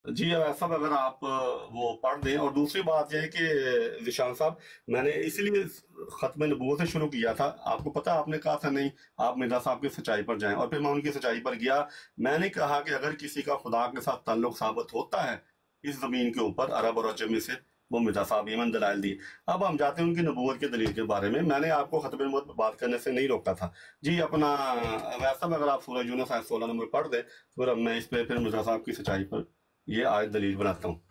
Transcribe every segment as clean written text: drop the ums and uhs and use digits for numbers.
जी ऐसा अगर आप वो पढ़ दें। और दूसरी बात यह है कि जिशान साहब, मैंने इसीलिए खत्म नबूवत से शुरू किया था। आपको पता, आपने कहा था नहीं, आप मिर्जा साहब की सच्चाई पर जाएं, और फिर मैं उनकी सच्चाई पर गया। मैंने कहा कि अगर किसी का खुदा के साथ ताल्लुक साबित होता है इस जमीन के ऊपर, अरब और अजमी से, वो मिर्जा साहब यमन दलाइल दिए। अब हम जाते हैं उनकी नबूवत की दलील के बारे में। मैंने आपको खत्म नबूवत पर बात करने से नहीं रोका था जी। अपना वैसा में अगर आप सूरह यूनुस आयत 16 नंबर पढ़ दें, फिर अब मैं इस पे फिर मिर्जा साहब की सच्चाई पर ये आज दलील बनाता हूँ।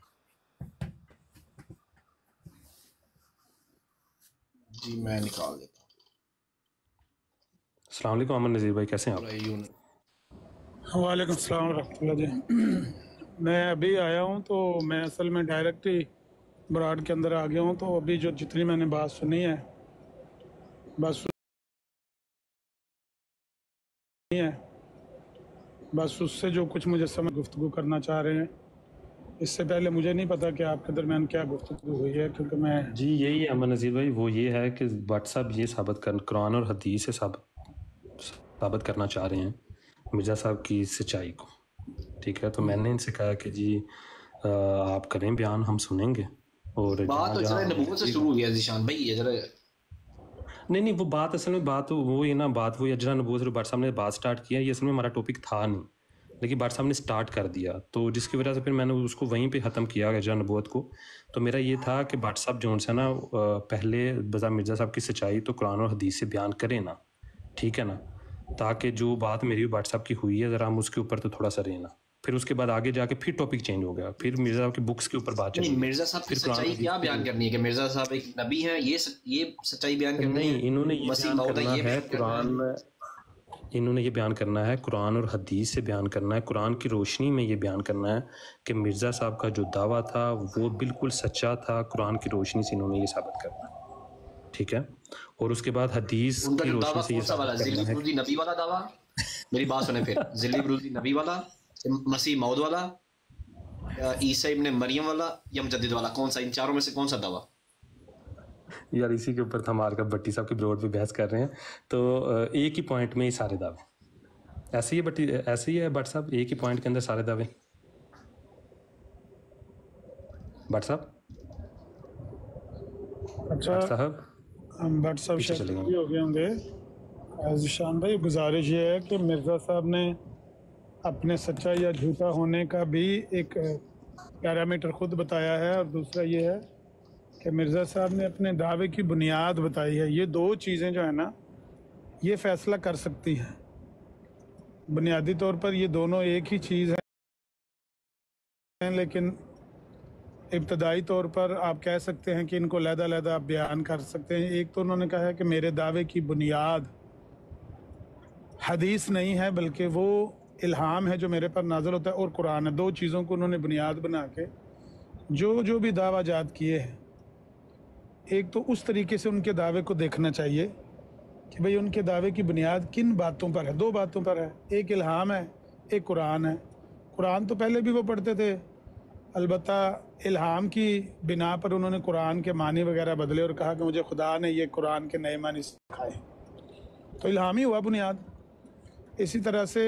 जी मैं निकाल देता अस्सलाम वालेकुम अमन नज़ीर भाई, कैसे हैं आप? वालेकुम सलाम रहमतुल्लाह जी। मैं अभी आया हूँ, तो मैं असल में डायरेक्ट ही ब्रॉड के अंदर आ गया हूँ। तो अभी जो जितनी मैंने बात सुनी है, बस सुनी है, बस उससे जो कुछ मुझे समझ गुफ्तगू करना चाह रहे हैं। इससे पहले मुझे नहीं पता कि आपके दरमियान क्या गुफ्तगू हुई है, क्योंकि मैं जी यही है अमन नज़ीर भाई, वो ये है कि व्हाट्सअप ये साबित कर, कुरान और हदीस से साबित करना चाह रहे हैं मिर्ज़ा साहब की सच्चाई को। ठीक है, तो मैंने इनसे कहा कि जी आप करें बयान, हम सुनेंगे। और बात तो जरा नबूवत से शुरू हुई है जिशान भाई, ये जरा नहीं, वो बात असल में बात वो ये ना, बात वो अजरा नबूवत भट्ट साहब ने बात स्टार्ट किया, ये असल में हमारा टॉपिक था नहीं, लेकिन भट्ट साहब ने स्टार्ट कर दिया, तो जिसकी वजह से फिर मैंने उसको वहीं पे ख़त्म किया अजरा नबूवत को। तो मेरा ये था कि भट्ट साहब जो है ना, पहले बज़ा मिर्ज़ा साहब की सच्चाई तो कुरान और हदीस से बयान करें ना, ठीक है ना, ताकि जो बात मेरी भट्ट साहब की हुई है ज़रा हम उसके ऊपर तो थोड़ा सा रहे ना। फिर उसके बाद आगे जाके फिर टॉपिक चेंज हो गया, फिर मिर्ज़ा साहब की बुक्स के ऊपर बात चली। मिर्ज़ा साहब की सच्चाई क्या बयान करनी है कि मिर्ज़ा साहब एक नबी हैं, ये सच्चाई बयान करनी है? नहीं, इन्होंने ये मसीह बयान मौद करना ये है कुरान, इन्होंने ये बयान करना है कुरान और हदीस से बयान करना है, कुरान की रोशनी में ये बयान करना है कि मिर्ज़ा साहब का जो दावा था वो बिल्कुल सच्चा था। कुरान की रोशनी से इन्होंने ये साबित करना है, ठीक है। और उसके बाद हदीस उनका की जो रोशनी दावा से ये कौन सा वाला, साबित जिल्ली करना है। बरूदी नबी वाला दावा? मेरी बात सुने फिर, जिल्ली बरूदी नबी वाला, मसीह मौद वाला, ईसा इब्ने मरियम वाला, या मुजद्दिद वाला? कौन सा, इन चारों में से कौन सा दावा? यार इसी के ऊपर हम आर का भट्टी साहब की ब्रोड पे बहस कर रहे हैं, तो एक ही पॉइंट में ही सारे दावे ऐसे ही भट्टी, ऐसे ही है भट्ट साहब, एक ही पॉइंट के अंदर सारे दावे। भट्ट साहब, अच्छा, भट्ट साहब हम भट्ट साहब पीछे शायद चले बिजी गए। हो गए होंगे। जिशान भाई, गुजारिश ये है कि मिर्ज़ा साहब ने अपने सच्चा या झूठा होने का भी एक पैरामीटर खुद बताया है, और दूसरा ये है कि मिर्ज़ा साहब ने अपने दावे की बुनियाद बताई है। ये दो चीज़ें जो है ना, ये फैसला कर सकती हैं। बुनियादी तौर पर ये दोनों एक ही चीज़ हैं, लेकिन इब्तदाई तौर पर आप कह सकते हैं कि इनको लहदा-लहदा आप बयान कर सकते हैं। एक तो उन्होंने कहा है कि मेरे दावे की बुनियाद हदीस नहीं है, बल्कि वो इल्हाम है जो मेरे पर नाज़िल होता है, और कुरान है। दो चीज़ों को उन्होंने बुनियाद बना के जो जो भी दावा जात किए हैं, एक तो उस तरीके से उनके दावे को देखना चाहिए कि भाई उनके दावे की बुनियाद किन बातों पर है। दो बातों पर है, एक इल्हाम है, एक कुरान है। कुरान तो पहले भी वो पढ़ते थे, अलबत्ता इल्हाम की बिना पर उन्होंने कुरान के मानी वगैरह बदले और कहा कि मुझे खुदा ने ये कुरान के नए मानी सिखाए, तो इल्हाम ही हुआ बुनियाद। इसी तरह से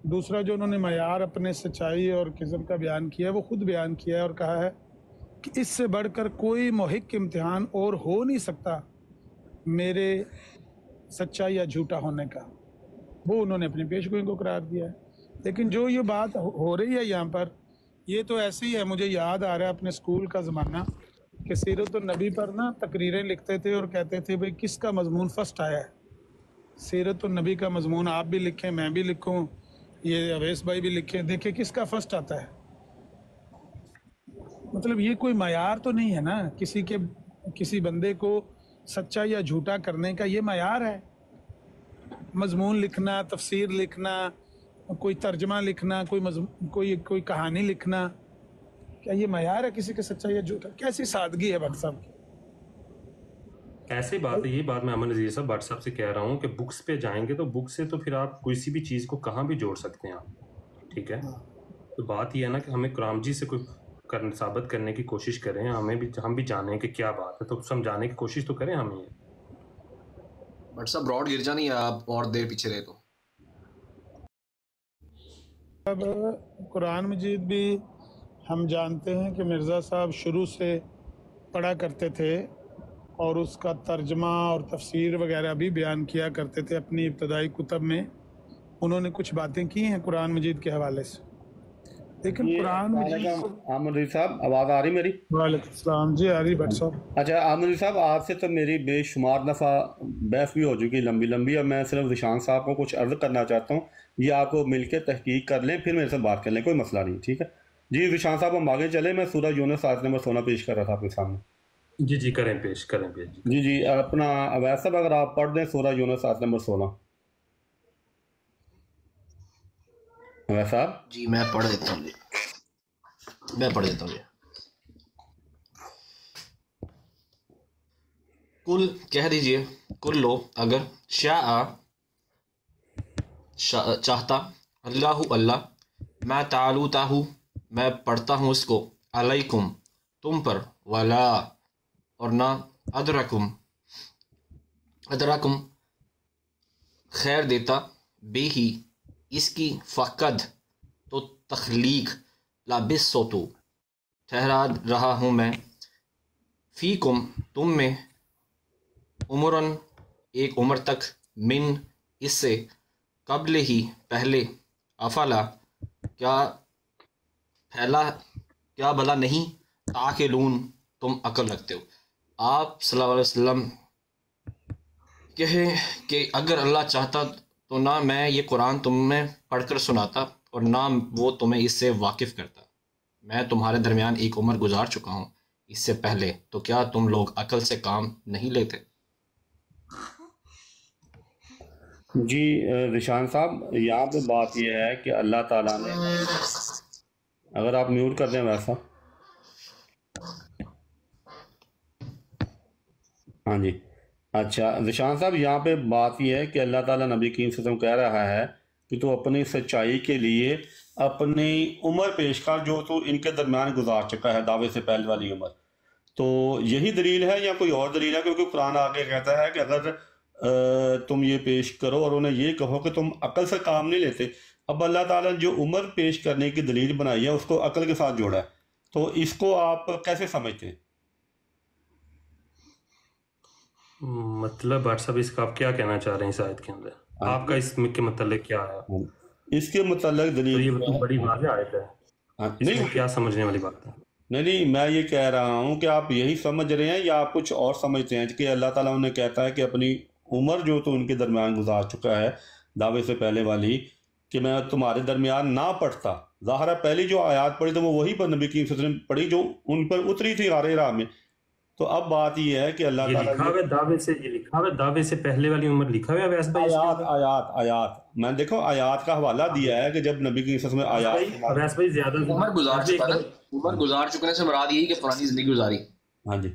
दूसरा जो उन्होंने मयार अपने सच्चाई और किस्म का बयान किया है, वो खुद बयान किया है और कहा है कि इससे बढ़कर कोई मुहिक इम्तिहान और हो नहीं सकता मेरे सच्चा या झूठा होने का। वो उन्होंने अपनी पेशगोई को करार दिया है। लेकिन जो ये बात हो रही है यहाँ पर, ये तो ऐसे ही है। मुझे याद आ रहा है अपने स्कूल का ज़माना कि सीरत नबी पर ना तकरीरें लिखते थे और कहते थे भाई किसका मजमून फर्स्ट आया है। सीरत नबी का मजमून आप भी लिखें, मैं भी लिखूं, ये अवैस भाई भी लिखें, देखें किसका फर्स्ट आता है। मतलब ये कोई मयार तो नहीं है ना किसी बंदे को सच्चा या झूठा करने का। ये मयार है मजमून लिखना, तफसीर लिखना, कोई तर्जमा लिखना, कोई कहानी लिखना। क्या ये मयार है किसी के सच्चा या झूठा? कैसी सादगी है भट्ट साहब की। ऐसे बात है, ये बात मैं अमन नज़ीर साहब भट्ट साहब से कह रहा हूँ कि बुक्स पे जाएंगे तो बुक से तो फिर आप किसी भी चीज़ को कहाँ भी जोड़ सकते हैं आप, ठीक है। तो बात ये है ना कि हमें कुरान जी से कोई साबित करने की कोशिश करें, हम भी जाने कि क्या बात है, तो समझाने की कोशिश तो करें हमें। बट सब ब्रॉड गिर जानी है, आप और देर पीछे रहे तो। अब कुरान मजीद भी ہم جانتے ہیں کہ مرزا صاحب شروع سے پڑھا کرتے تھے اور اس کا ترجمہ اور تفسیر وغیرہ بھی بیان کیا کرتے تھے اپنی ابتدائی کتب میں. انہوں نے کچھ باتیں کی ہیں قرآن مجید کے حوالے سے، لیکن جی قرآن السلام مجید علیکم احمد رضی صاحب، آواز آ رہی میری؟ وعلیکم السلام. جی آ رہی بٹ صاحب. اچھا احمد رضی صاحب، آپ سے تو میری بے شمار دفعہ بحث بھی ہو چکی لمبی لمبی. اب میں صرف ذیشان صاحب کو کچھ عرض کرنا چاہتا ہوں، یہ آپ کو مل کے تحقیق کر لیں پھر میرے سے بات کر لیں، کوئی مسئلہ نہیں، ٹھیک ہے؟ جی ذیشان صاحب ہم آگے چلیں. میں سورہ یونس آیت نمبر 16 پیش کر رہا تھا آپ کے سامنے. جی کریں پیش جی جی اپنا اویس صاحب اگر آپ پڑھ دیں سورہ یونس آیت نمبر 16. اویس صاحب جی میں پڑھ دیتا ہوں. کل کہہ دیجئے، کل لو اگر چاہتا اللہ میں تعالوتا ہوں، میں پڑھتا ہوں اس کو، علیکم تم پر، ولا اور نہ، ادرکم خیر دیتا، بے ہی اس کی، فقد تو تخلیق، لابس تو ٹھہرا رہا ہوں میں، فیکم تم میں، عمرن ایک عمر تک، من اس سے، قبل ہی پہلے، افلا کیا بھلا نہیں، تعقلون تم عقل رکھتے ہو. آپ صلی اللہ علیہ وسلم کہیں کہ اگر اللہ چاہتا تو نہ میں یہ قرآن تمہیں پڑھ کر سناتا اور نہ وہ تمہیں اس سے واقف کرتا. میں تمہارے درمیان ایک عمر گزار چکا ہوں اس سے پہلے، تو کیا تم لوگ عقل سے کام نہیں لیتے؟ جی ذیشان صاحب یہاں پہ بات یہ ہے کہ اللہ تعالیٰ نے، اگر آپ میوٹ کر دیں ویسا. ہاں جی اچھا ذیشان صاحب یہاں پہ بات یہ ہے کہ اللہ تعالیٰ نبی کریم صلی اللہ علیہ وسلم کہہ رہا ہے کہ تو اپنی سچائی کے لیے اپنی عمر پیش کر جو تو ان کے درمیان گزار چکا ہے، دعوے سے پہلے والی عمر. تو یہی دلیل ہے یا کوئی اور دلیل ہے؟ کیونکہ قرآن آگے کہتا ہے کہ اگر تم یہ پیش کرو اور انہیں یہ کہو کہ تم عقل سے کام نہیں لیتے. اب اللہ تعالیٰ نے جو عمر پیش کرنے کی دلیل بنائی ہے اس کو عقل کے ساتھ جوڑا ہے، تو اس کو آپ کیسے سمجھتے ہیں؟ مطلب بٹ صاحب اس کا آپ کیا کہنا چاہ رہے ہیں اس آیت کے اندر؟ آپ کا اس کے متعلق کیا ہے؟ اس کے متعلق تو دلیل یہ بڑی واضح آیت ہے، اس میں نہیں کیا سمجھنے والی بات ہے؟ نہیں میں یہ کہہ رہا ہوں کہ آپ یہی سمجھ رہے ہیں یا آپ کچھ اور سمجھتے ہیں کہ اللہ تعالیٰ انہیں کہتا ہے کہ اپنی عمر جو تو ان کے درمیان گزار چکا ہے دعوے سے پہلے والی، کہ میں تمہارے درمیان نہ پڑھتا. ظاہر ہے پہلی جو آیات پڑھی تو وہ وہی پر نبی کریم صلی اللہ علیہ وسلم پڑھی جو ان پر اتری تھی غار حرا میں. تو اب بات یہ ہے کہ اللہ یہ تعالیٰ لکھا ہوا ہے دعوے سے پہلے والی عمر لکھا ہوا ہے ویس بھائی اس کے اندر؟ آیات میں دیکھو آیات کا حوالہ دیا ہے کہ جب نبی کریم صلی اللہ علیہ وسلم آیات، ویس بھائی زیادہ عمر گزار چکنے سے مراد یہی کہ پرانی زندگی گزاری. ہاں جی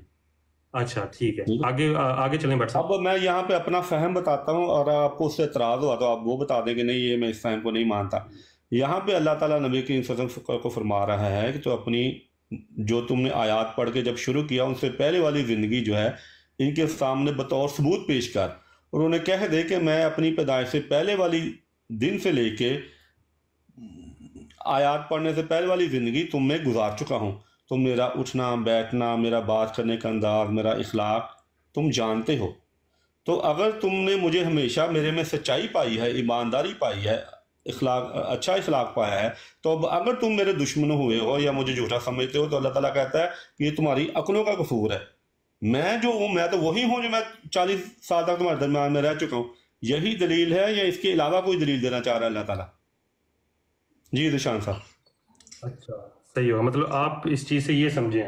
اچھا ٹھیک ہے، آگے چلیں بٹ صاحب. اب میں یہاں پہ اپنا فہم بتاتا ہوں اور آپ کو اس سے اعتراض ہوا تو آپ وہ بتا دیں کہ نہیں یہ میں اس فہم کو نہیں مانتا. یہاں پہ اللہ تعالیٰ نبی کریم صلی اللہ علیہ وسلم کو فرما رہا ہے کہ تو اپنی جو تم نے آیات پڑھ کے جب شروع کیا ان سے پہلے والی زندگی جو ہے ان کے سامنے بطور ثبوت پیش کر، اور انہیں کہہ دے کہ میں اپنی پیدائش سے پہلے والی دن سے لے کے آیات پڑھنے سے پہلے والی زندگی تم میں گزار چکا ہوں. تم میرا اٹھنا بیٹھنا، میرا بات کرنے کا انداز، میرا اخلاق تم جانتے ہو. تو اگر تم نے مجھے ہمیشہ میرے میں سچائی پائی ہے، ایمانداری پائی ہے، اچھا اخلاق پایا ہے، تو اب اگر تم میرے دشمن ہوئے ہو یا مجھے جھوٹا سمجھتے ہو تو اللہ تعالیٰ کہتا ہے کہ یہ تمہاری عقلوں کا قصور ہے. میں جو ہوں میں تو وہی ہوں جو میں 40 سال تک تمہارے درمیان میں رہ چکا ہوں. یہی دلیل ہے یا اس کے علاوہ کوئی دلیل دینا چاہ رہا ہے اللہ تعالیٰ؟ جی ذیشان صاحب. اچھا صحیح ہوگا، مطلب آپ اس چیز سے یہ سمجھیں.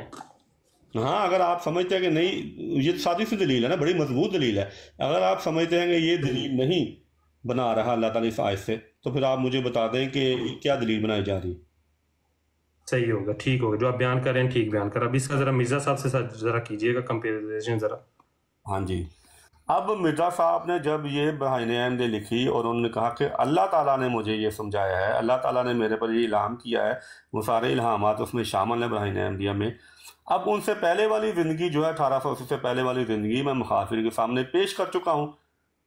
ہاں اگر آپ سمجھتے ہیں کہ نہیں یہ سادی سی دلیل ہے نا، بڑی مضبوط دلیل ہے، اگر آپ سمجھتے ہیں کہ یہ دلیل نہیں بنا رہا اللہ تعالیٰ اس آیت سے تو پھر آپ مجھے بتا دیں کہ کیا دلیل بنائی جا رہی ہے. صحیح ہوگا، ٹھیک ہوگا، جو آپ بیان کر رہے ہیں ٹھیک بیان کر رہے ہیں. اب اس کا ذرا مرزا صاحب سے ذرا کیجئے گا کمپیریزن ذرا. ہاں جی اب مرزا صاحب نے جب یہ بہائن احمد لکھی اور انہوں نے کہا کہ اللہ تعالیٰ نے مجھے یہ سمجھایا ہے، اللہ تعالیٰ نے میرے پر یہ الہام کیا ہے، وہ سارے الہامات اس میں شامل ہیں بہائن احمدیہ میں. اب ان سے پہلے والی زندگی جو ہے 1880 سے پہلے والی زندگی میں مخاطب کے سامنے پیش کر چکا ہوں.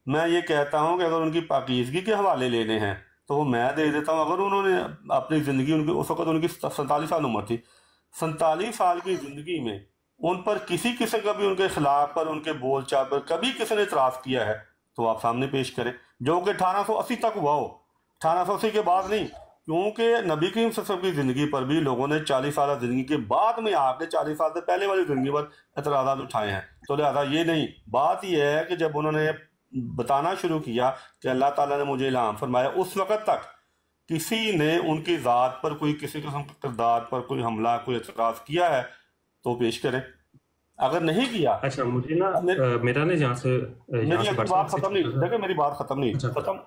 میں یہ کہتا ہوں کہ اگر ان کی پاکیزگی کے حوالے لینے ہیں تو وہ میں دے دیتا ہوں. اگر انہوں نے اپنی زندگی ان کی اس وقت ان کی 47 سال عمر تھی, 47 سال کی زندگی میں ان پر کسی قسم کا بھی ان کے خلاف پر ان کے بول چال پر کبھی کسی نے اعتراض کیا ہے تو آپ سامنے پیش کریں, جو کہ 1880 تک ہوا ہو, 1880 کے بعد نہیں. کیونکہ نبی کریم صلی اللہ علیہ وسلم کی زندگی پر بھی لوگوں نے 40 سالہ زندگی کے بعد میں آ کے 40 سال سے پہلے والی زندگی پر اعتراضات اٹھائے ہیں. تو لہٰذا یہ نہیں, بات یہ ہے کہ جب انہوں نے بتانا شروع کیا کہ اللہ تعالیٰ نے مجھے الہام فرمایا, اس وقت تک کسی نے ان کی ذات پر کوئی کسی قسم کے کردار پر کوئی حملہ کوئی اعتراض کیا ہے تو پیش کریں, اگر نہیں کیا. اچھا مجھے نا میرا نا یہاں سے میری بات ختم نہیں, دیکھیں میری بات ختم نہیں ختم.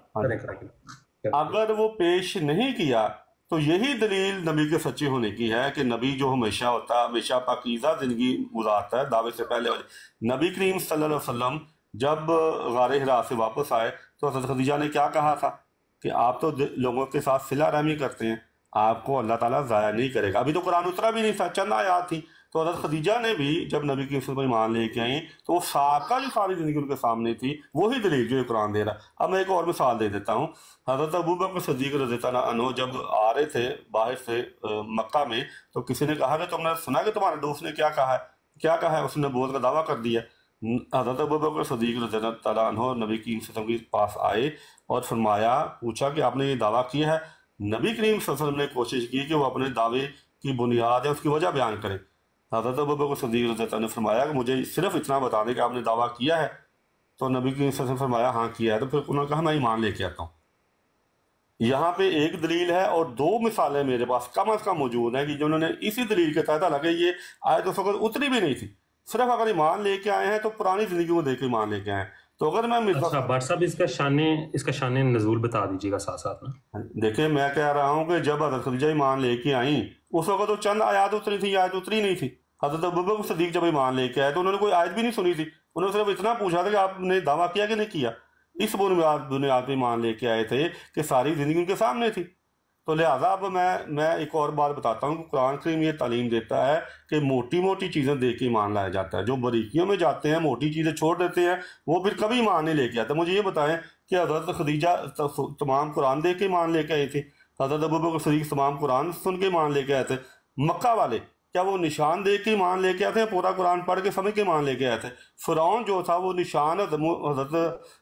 اگر وہ پیش نہیں کیا تو یہی دلیل نبی کے سچے ہونے کی ہے کہ نبی جو ہمیشہ ہوتا ہے, ہمیشہ پاکیزہ زندگی گزارتا ہے دعوے سے پہلے. نبی کریم صلی اللہ علیہ وسلم جب غار حرا سے واپس آئے تو حضرت خدیجہ نے کیا کہا تھا کہ آپ تو لوگوں کے ساتھ صلہ رحمی کرتے ہیں, آپ کو اللہ تعالیٰ ضائع نہیں کرے گا. ابھی تو قرآن اترا بھی نہیں تھا, چند آیات تھی. تو حضرت خدیجہ نے بھی جب نبی کی صلی ایمان لے کے آئیں تو وہ ساکہ جو ساری زندگی ان کے سامنے تھی وہی دلیل جو قرآن دے رہا. اب میں ایک اور مثال دے دیتا ہوں. حضرت ابوبکر صدیق رضی اللہ عنہ جب آ رہے تھے باہر سے مکہ میں تو کسی نے کہا کہ تم نے سنا کہ تمہارے دوست نے کیا کہا ہے, اس نے نبوت کا دعویٰ کر دیا. حضرت ابوبکر صدیق رضی اللہ عنہ نبی کریم صلی اللہ علیہ وسلم کے پاس آئے اور فرمایا, پوچھا کہ آپ نے یہ دعویٰ کیا ہے. نبی کریم صلی اللہ علیہ وسلم نے کوشش کی کہ وہ اپنے دعوے کی بنیاد ہے اس کی وجہ بیان کریں. حضرت ابوبکر صدیق رضی اللہ عنہ نے فرمایا کہ مجھے صرف اتنا بتا دیں کہ آپ نے دعویٰ کیا ہے. تو نبی کریم صلی اللہ علیہ وسلم نے فرمایا ہاں کیا ہے. تو پھر انہوں نے کہا میں ایمان لے کے آتا ہوں. یہاں پہ ایک دلیل ہے اور دو مثالیں میرے پاس کم از کم موجود ہیں کہ جو انہوں نے اسی دلیل کے تحت, حالانکہ یہ آیت اس وقت اتری بھی نہیں تھی, صرف اگر ایمان لے کے آئے ہیں تو پرانی زندگی کو دیکھ کے ایمان لے کے آئے ہیں. تو اگر میں بٹ صاحب اس کا شان نزول بتا دیجیے گا ساتھ ساتھ نا. دیکھیں میں کہہ رہا ہوں کہ جب حضرت خدیجہ ایمان لے کے آئیں اس وقت تو چند آیات اتری تھی, آیت اتری نہیں تھی. حضرت ابوبکر صدیق جب ایمان لے کے آئے تو انہوں نے کوئی آیت بھی نہیں سنی تھی, انہوں نے صرف اتنا پوچھا تھا کہ آپ نے دعویٰ کیا کہ نہیں کیا. اس بنیاد پہ ایمان لے کے آئے تھے کہ ساری زندگی ان کے سامنے تھی. تو لہٰذا اب میں ایک اور بات بتاتا ہوں کہ قرآن کریم یہ تعلیم دیتا ہے کہ موٹی موٹی چیزیں دیکھ کے ایمان لایا جاتا ہے. جو باریکیوں میں جاتے ہیں, موٹی چیزیں چھوڑ دیتے ہیں, وہ پھر کبھی ایمان نہیں لے کے آتے. مجھے یہ بتائیں کہ حضرت خدیجہ تمام قرآن دیکھ کے ایمان لے کے آئی تھی, حضرت ابوبکر صدیق تمام قرآن سن کے ایمان لے کے آئے تھے. مکہ والے کیا وہ نشان دیکھ کے ایمان لے کے آتے ہیں, پورا قرآن پڑھ کے سمجھ کے ایمان لے کے آئے تھے؟ فرعون جو تھا وہ نشان حضرت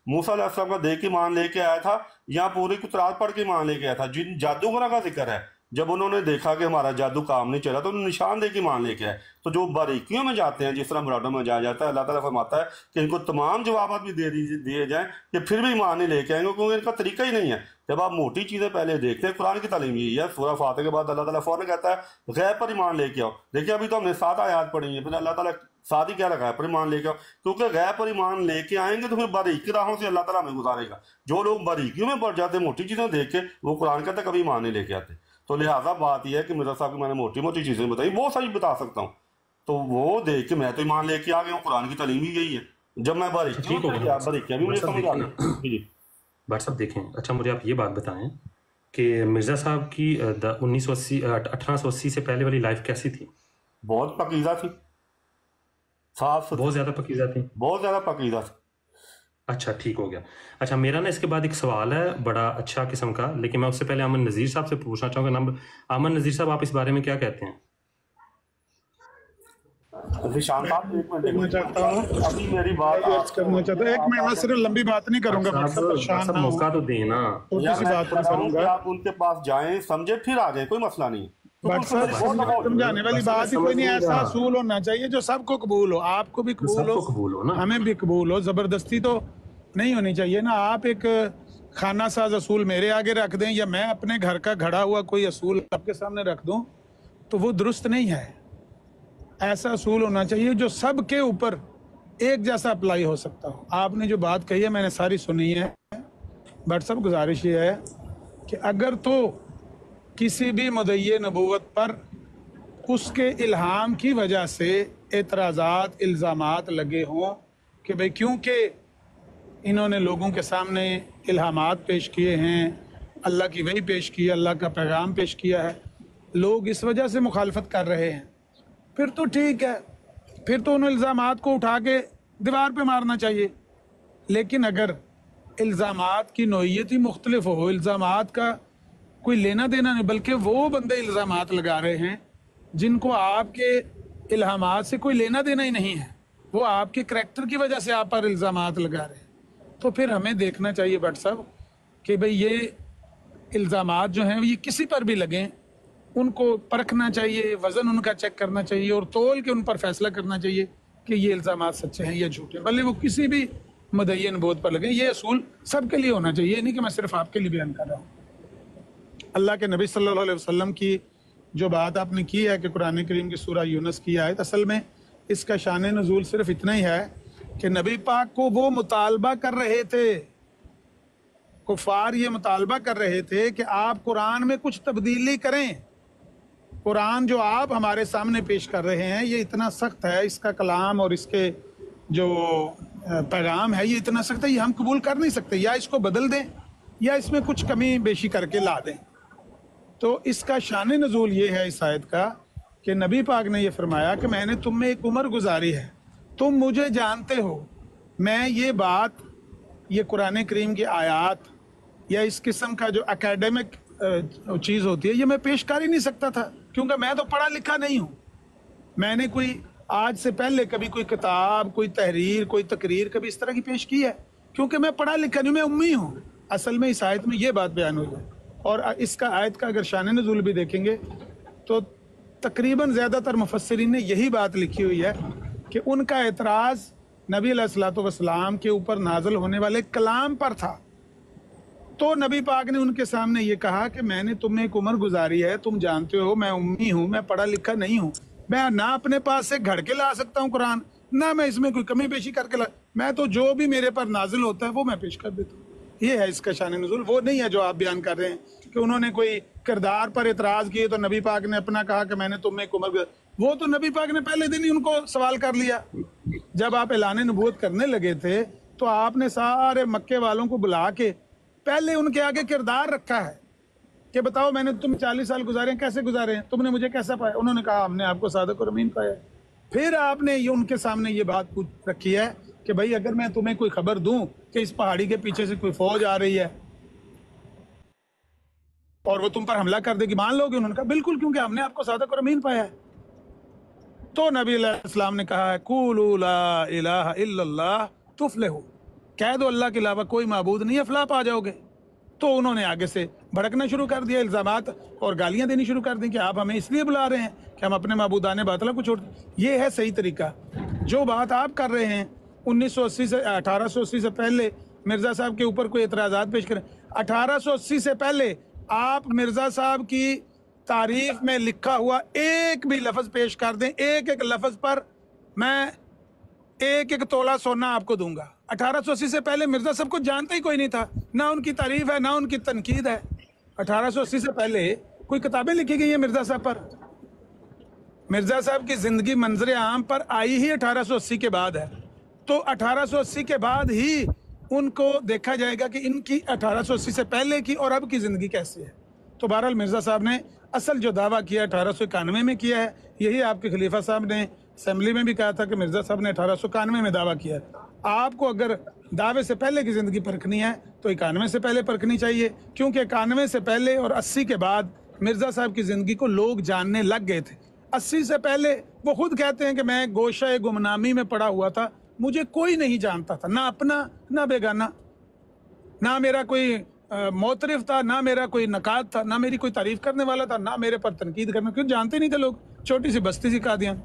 موسیٰ علیہ السلام کا دیکھ کے ایمان لے کے آیا تھا یا پوری قرآن پڑھ کے ایمان لے کے آیا تھا؟ جن جادوگروں کا ذکر ہے, جب انہوں نے دیکھا کہ ہمارا جادو کام نہیں چلا تو انہوں نے نشان دے کے ایمان لے کے آئے. تو جو باریکیوں میں جاتے ہیں, جس طرح مرادوں میں جایا جاتا ہے, اللہ تعالیٰ فرماتا ہے کہ ان کو تمام جوابات بھی دیے جائیں کہ پھر بھی ایمان نہیں لے کے آئیں گے, کیونکہ ان کا طریقہ ہی نہیں ہے. جب آپ موٹی چیزیں پہلے دیکھتے ہیں, قرآن کی تعلیم یہی ہے. سورہ فاتحہ کے بعد اللہ تعالیٰ فوراً کہتا ہے غیب پر ایمان لے کے آؤ. دیکھیں ابھی تو ہم نے 7 آیات پڑھی ہیں, پھر اللہ تعالیٰ ساتھ ہی کیا لگا ہے پر ایمان لے کے آؤ, کیونکہ غیب پر ایمان لے کے آئیں گے تو پھر باریکی راہوں سے اللہ تعالیٰ ہمیں گزارے گا. جو لوگ باریکیوں میں پڑ جاتے ہیں موٹی چیزیں دیکھ کے, وہ قرآن کہتا ہے کبھی ایمان نہیں لے کے آتے. تو لہٰذا بات یہ ہے کہ مرزا صاحب کو میں نے موٹی موٹی چیزیں بتائی, بہت ساری بتا سکتا ہوں, تو وہ دیکھ کے میں تو ایمان لے کے آ گیا ہوں. قرآن کی تعلیم ہی یہی ہے. جب میں باریکیاں بھی مجھے سمجھ آ گئی. بٹ صاحب دیکھیں, اچھا مجھے آپ یہ بات بتائیں کہ مرزا صاحب کی 1880 سے پہلے والی لائف کیسی تھی؟ بہت پاکیزہ تھی, صاف, بہت زیادہ پاکیزہ تھی, بہت زیادہ پاکیزہ تھی. اچھا ٹھیک ہو گیا. اچھا میرا نا اس کے بعد ایک سوال ہے بڑا اچھا قسم کا, لیکن میں اس سے پہلے امن نذیر صاحب سے پوچھنا چاہوں گا. امن نذیر صاحب آپ اس بارے میں کیا کہتے ہیں؟ شان صاحب ایک منٹ کرنا چاہتا ہوں, ابھی میری بات کرنا چاہتا ہوں. ایک منٹ, میں صرف لمبی بات نہیں کروں گا, صاحب موقع تو دیں نا, چھوٹی سی بات کروں گا. آپ ان کے پاس جائیں, سمجھے, پھر آ جائیں, کوئی مسئلہ نہیں. بٹ صاحب سمجھانے والی بات ہی کوئی نہیں, ایسا اصول ہونا چاہیے جو سب کو قبول ہو, آپ کو بھی قبول ہو, ہمیں بھی قبول ہو. زبردستی تو نہیں ہونی چاہیے نا. آپ ایک خانہ ساز اصول میرے آگے رکھ دیں یا میں اپنے گھر کا گھڑا ہوا کوئی اصول آپ کے سامنے رکھ دوں تو وہ درست نہیں ہے. ایسا اصول ہونا چاہیے جو سب کے اوپر ایک جیسا اپلائی ہو سکتا ہو. آپ نے جو بات کہی ہے میں نے ساری سنی ہے, بٹ سب گزارش یہ ہے کہ اگر تو کسی بھی مدعی نبوت پر اس کے الہام کی وجہ سے اعتراضات, الزامات لگے ہوں کہ بھئی کیونکہ انہوں نے لوگوں کے سامنے الہامات پیش کیے ہیں, اللہ کی وحی پیش کی ہے, اللہ کا پیغام پیش کیا ہے, لوگ اس وجہ سے مخالفت کر رہے ہیں, پھر تو ٹھیک ہے, پھر تو ان الزامات کو اٹھا کے دیوار پہ مارنا چاہیے. لیکن اگر इल्ज़ामात की नोयत ही मुख्तलिफ हो, इल्ज़ामात का कोई लेना देना नहीं, बल्कि वो बंदे इल्ज़ामात लगा रहे हैं जिनको आपके इल्हामात से कोई लेना देना ही नहीं है, वो आपके करैक्टर की वजह से आप पर इल्ज़ामात लगा रहे हैं। तो फिर हमें देखना चाहिए भट्ट साहब कि भाई ये इल्ज़ामात जो हैं ये किसी पर भी लगें, उनको परखना चाहिए, वज़न उनका चेक करना चाहिए और तोल के उन पर फैसला करना चाहिए कि ये इल्ज़ामात सच्चे हैं या झूठे, भले वो किसी भी मुदय्यन बोध पर लगे। ये असूल सबके लिए होना चाहिए, नहीं कि मैं सिर्फ आपके लिए बयान कर रहा हूँ। अल्लाह के नबी सल्लल्लाहु अलैहि वसल्लम की जो बात आपने की है कि कुरान करीम की सूरह यूनुस की आयत, असल में इसका शान नज़ूल सिर्फ इतना ही है कि नबी पाक को वो मुतालबा कर रहे थे, कुफार ये मुतालबा कर रहे थे कि आप कुरान में कुछ तब्दीली करें। कुरान जो आप हमारे सामने पेश कर रहे हैं ये इतना सख्त है, इसका कलाम और इसके जो पैगाम है ये इतना सख्त है, ये हम कबूल कर नहीं सकते, या इसको बदल दें या इसमें कुछ कमी बेशी करके ला दें। तो इसका शान नज़ूल ये है इस आयत का कि नबी पाक ने ये फरमाया कि मैंने तुम में एक उम्र गुजारी है, तुम मुझे जानते हो, मैं ये बात, ये कुरान करीम की आयत या इस किस्म का जो एकेडमिक चीज़ होती है ये मैं पेश कर ही नहीं सकता था, क्योंकि मैं तो पढ़ा लिखा नहीं हूँ। मैंने कोई आज से पहले कभी कोई किताब, कोई तहरीर, कोई तकरीर कभी इस तरह की पेश की है, क्योंकि मैं पढ़ा लिखा नहीं, मैं उम्मी हूँ। असल में इस आयत में ये बात बयान हुई है। और इसका आयत का अगर शान नज़ूल भी देखेंगे तो तकरीबन ज़्यादातर मुफस्सिरीन ने यही बात लिखी हुई है कि उनका एतराज़ नबी अलैहिस्सलातु वस्सलाम के ऊपर नाज़िल होने वाले कलाम पर था। तो नबी पाक ने उनके सामने ये कहा कि मैंने तुम्हें एक उम्र गुजारी है, तुम जानते हो मैं उम्मी हूँ, मैं पढ़ा लिखा नहीं हूँ, मैं ना अपने पास से घड़ के ला सकता हूँ कुरान, ना मैं इसमें कोई कमी पेशी करके ला, मैं तो जो भी मेरे पर नाजिल होता है वो मैं पेश कर देता हूँ। ये है इसका शान नज़ूल, वो नहीं है जो आप बयान कर रहे हैं कि उन्होंने कोई किरदार पर एतराज़ किए तो नबी पाक ने अपना कहा कि मैंने तुम्हें एक उम्र, वो तो नबी पाक ने पहले दिन ही उनको सवाल कर लिया। जब आप ऐलान नबूवत करने लगे थे तो आपने सारे मक्के वालों को बुला के पहले उनके आगे किरदार रखा है कि बताओ मैंने तुम 40 साल गुजारे, कैसे गुजारे हैं, तुमने मुझे कैसा पाया? उन्होंने कहा हमने आपको सादिक और अमीन पाया। फिर आपने ये उनके सामने ये बात पूछ रखी है कि भाई अगर मैं तुम्हें कोई खबर दूं कि इस पहाड़ी के पीछे से कोई फौज आ रही है और वो तुम पर हमला कर देगी, मान लोगे? उन्होंने कहा बिल्कुल, क्योंकि हमने आपको सादिक और अमीन पाया है। तो नबी अलैहिस्सलाम ने कहा है कुलू ला इलाहा इल्लल्लाह तुफ्लिहू, कह दो अल्लाह के अलावा कोई माबूद नहीं है, फलाह पा जाओगे। तो उन्होंने आगे से भड़कना शुरू कर दिया, इल्ज़ामात और गालियां देनी शुरू कर दी कि आप हमें इसलिए बुला रहे हैं कि हम अपने माबूदाने बातिला को छोड़। ये है सही तरीका। जो बात आप कर रहे हैं 1980 से 1880 से पहले मिर्ज़ा साहब के ऊपर कोई एतराज़ात पेश करें, 1880 से पहले आप मिर्ज़ा साहब की तारीफ में लिखा हुआ एक भी लफ्ज़ पेश कर दें, एक एक लफ्ज़ पर मैं एक एक तोला सोना आपको दूंगा। 1880 से पहले मिर्ज़ा साहब को जानता ही कोई नहीं था, ना उनकी तारीफ है ना उनकी तनकीद है। 1880 से पहले कोई किताबें लिखी गई हैं मिर्ज़ा साहब पर? मिर्ज़ा साहब की ज़िंदगी मंजर आम पर आई ही 1880 के बाद है। तो 1880 के बाद ही उनको देखा जाएगा कि इनकी 1880 से पहले की और अब की ज़िंदगी कैसी है। तो बहरहाल मिर्ज़ा साहब ने असल जो दावा किया 1891 में किया है, यही आपके खलीफा साहब ने असेंबली में भी कहा था कि मिर्ज़ा साहब ने 1891 में दावा किया है। आपको अगर दावे से पहले की ज़िंदगी परखनी है तो 91 से पहले परखनी चाहिए, क्योंकि 91 से पहले और 80 के बाद मिर्ज़ा साहब की ज़िंदगी को लोग जानने लग गए थे। 80 से पहले वो खुद कहते हैं कि मैं गोशा गुमनामी में पड़ा हुआ था, मुझे कोई नहीं जानता था, ना अपना ना बेगाना, ना मेरा कोई मोतरिफ था, ना मेरा कोई नकाद था, ना मेरी कोई तारीफ करने वाला था, ना मेरे पर तनकीद करना, क्यों जानते नहीं थे लोग, छोटी सी बस्ती सी कादियान।